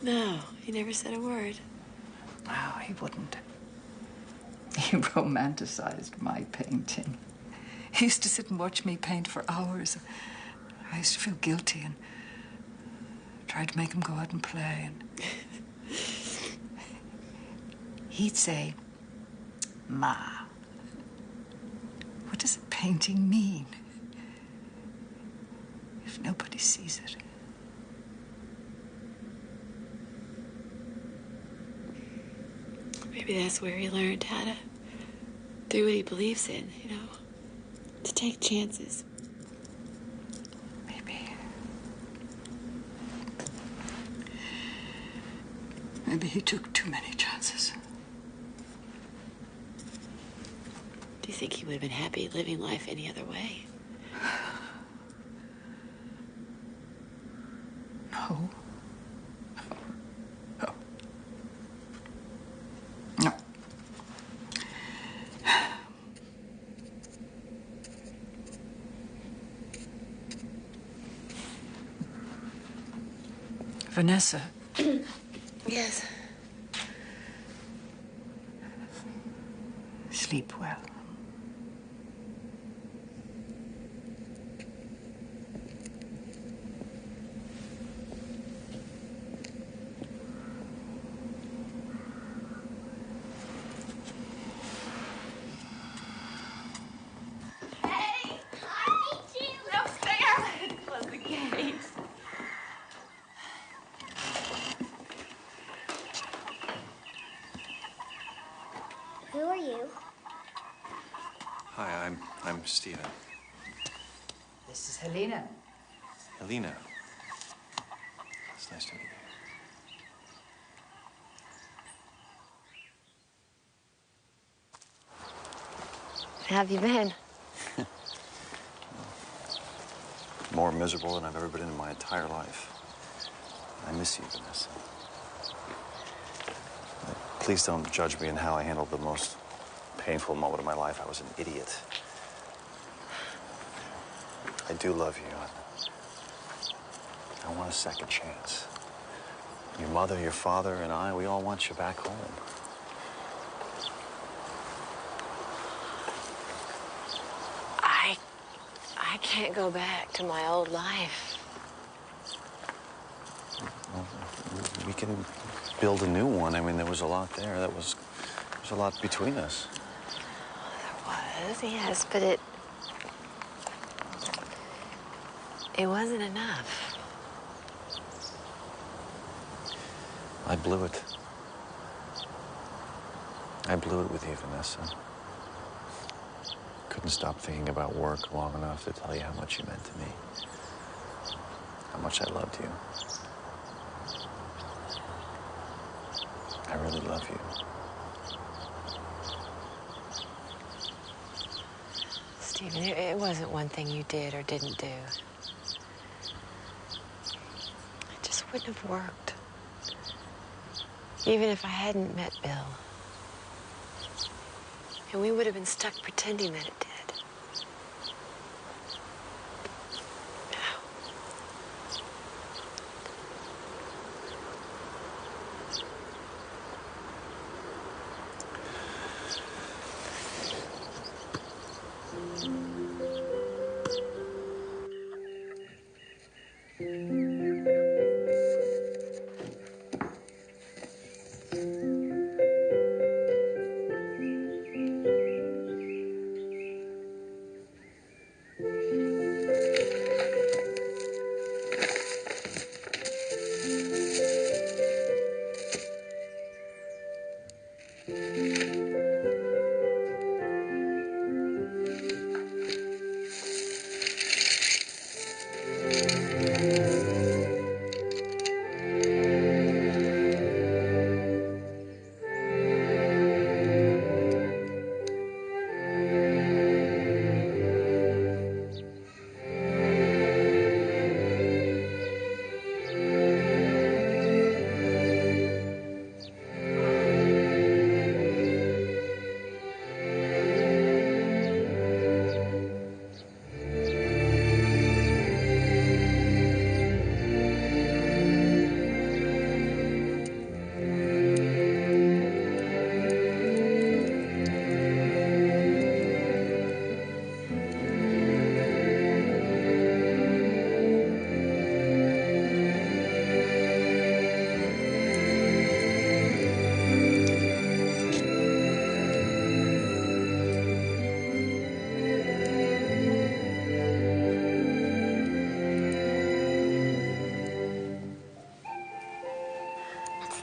No, he never said a word. No, he wouldn't. He romanticized my painting. He used to sit and watch me paint for hours. I used to feel guilty and tried to make him go out and play. And he'd say, "Ma, what does a painting mean if nobody sees it?" Maybe that's where he learned how to do what he believes in, you know? To take chances. Maybe he took too many chances. Do you think he would have been happy living life any other way? No. No. No. Vanessa. Yes. Sleep well. Close the gate. Who are you? Hi, I'm Stephen. This is Helena. Helena. It's nice to meet you. How have you been? More miserable than I've ever been in my entire life. I miss you, Vanessa. Please don't judge me in how I handled the most painful moment of my life. I was an idiot. I do love you. I want a second chance. Your mother, your father, and I, we all want you back home. I can't go back to my old life. Well, we can build a new one. I mean, there was a lot there. There was a lot between us. There was, yes, but it wasn't enough. I blew it. I blew it with you, Vanessa. Couldn't stop thinking about work long enough to tell you how much you meant to me. How much I loved you. I really love you. Stephen, it wasn't one thing you did or didn't do. It just wouldn't have worked. Even if I hadn't met Bill. And we would have been stuck pretending that it did.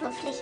Lovely.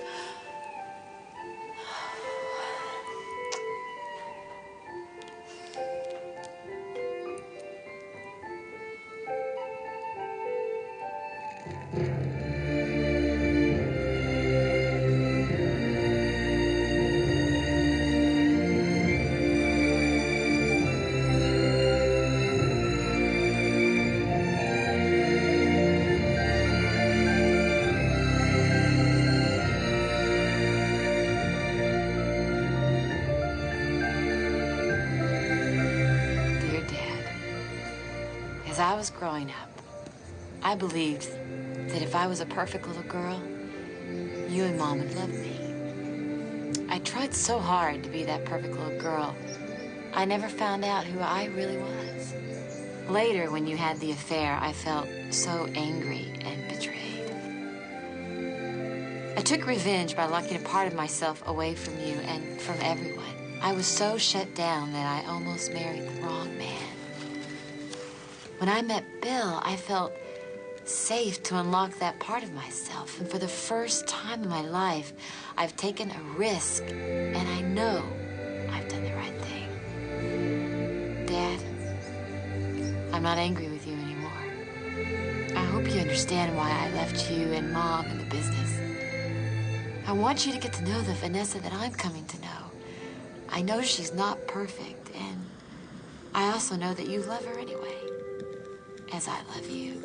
As I was growing up, I believed that if I was a perfect little girl, you and Mom would love me. I tried so hard to be that perfect little girl, I never found out who I really was. Later, when you had the affair, I felt so angry and betrayed. I took revenge by locking a part of myself away from you and from everyone. I was so shut down that I almost married the wrong man. When I met Bill, I felt safe to unlock that part of myself. And for the first time in my life, I've taken a risk, and I know I've done the right thing. I'm not angry with you anymore. I hope you understand why I left you and Mom in the business. I want you to get to know the Vanessa that I'm coming to know. I know she's not perfect, and I also know that you love her anyway, as I love you.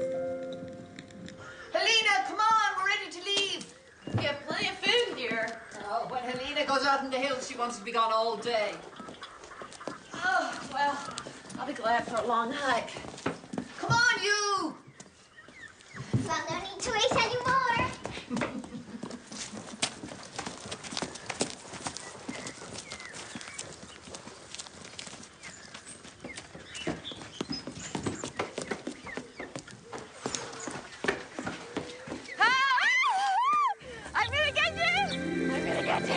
Helena, come on, we're ready to leave. We have plenty of food here. Oh, when Helena goes out in the hills, she wants to be gone all day. Oh, well, I'll be glad for a long hike. Come on, you! So no need to wait anymore. I'm gonna get you! I'm gonna get you!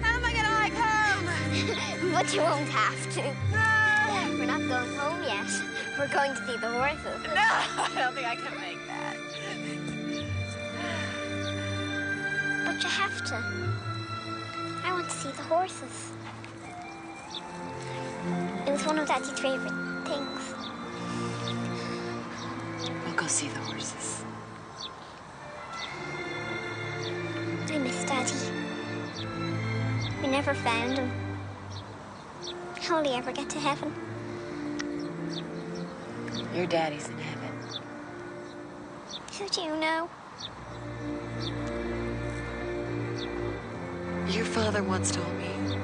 How am I gonna hike home? But you won't have to. We're not going home yet. We're going to see the horses. No, I don't think I can make that. But you have to. I want to see the horses. It was one of Daddy's favorite things. We'll go see the horses. I miss Daddy. We never found him. How will he ever get to heaven? Your daddy's in heaven. Who do you know? Your father once told me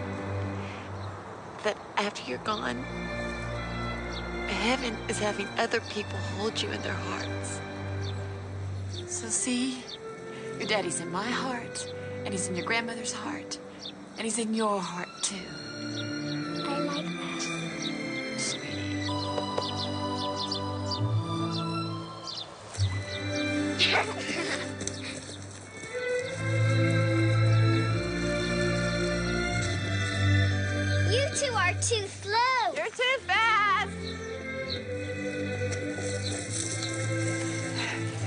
that after you're gone, heaven is having other people hold you in their hearts. So see, your daddy's in my heart, and he's in your grandmother's heart, and he's in your heart, too. I like that. Sweetie. You two are too slow. You're too fast. You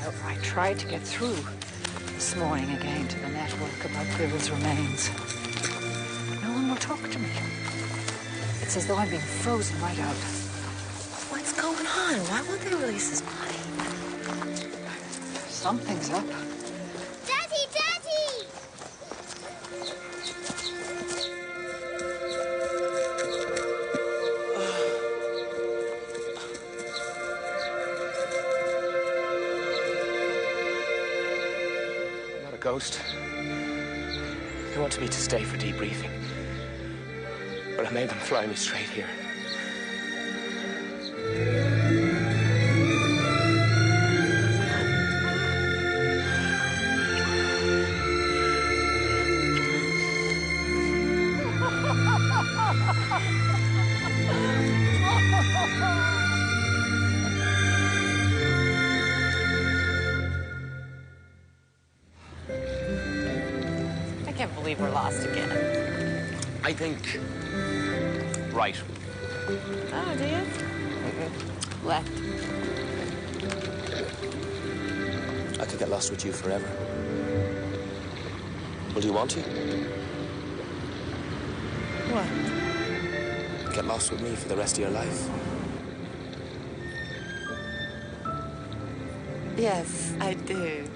know, I tried to get through this morning again to the network about Bill's remains. No one will talk to me. It's as though I'm being frozen right out. What's going on? Why won't they release his body? Something's up. Daddy, Daddy! I'm not a ghost. They wanted me to stay for debriefing. But I made them fly me straight here. I can't believe we're lost again. I think... right. Oh, do you? Left. I could get lost with you forever. Well, do you want to? What? Get lost with me for the rest of your life? Yes, I do.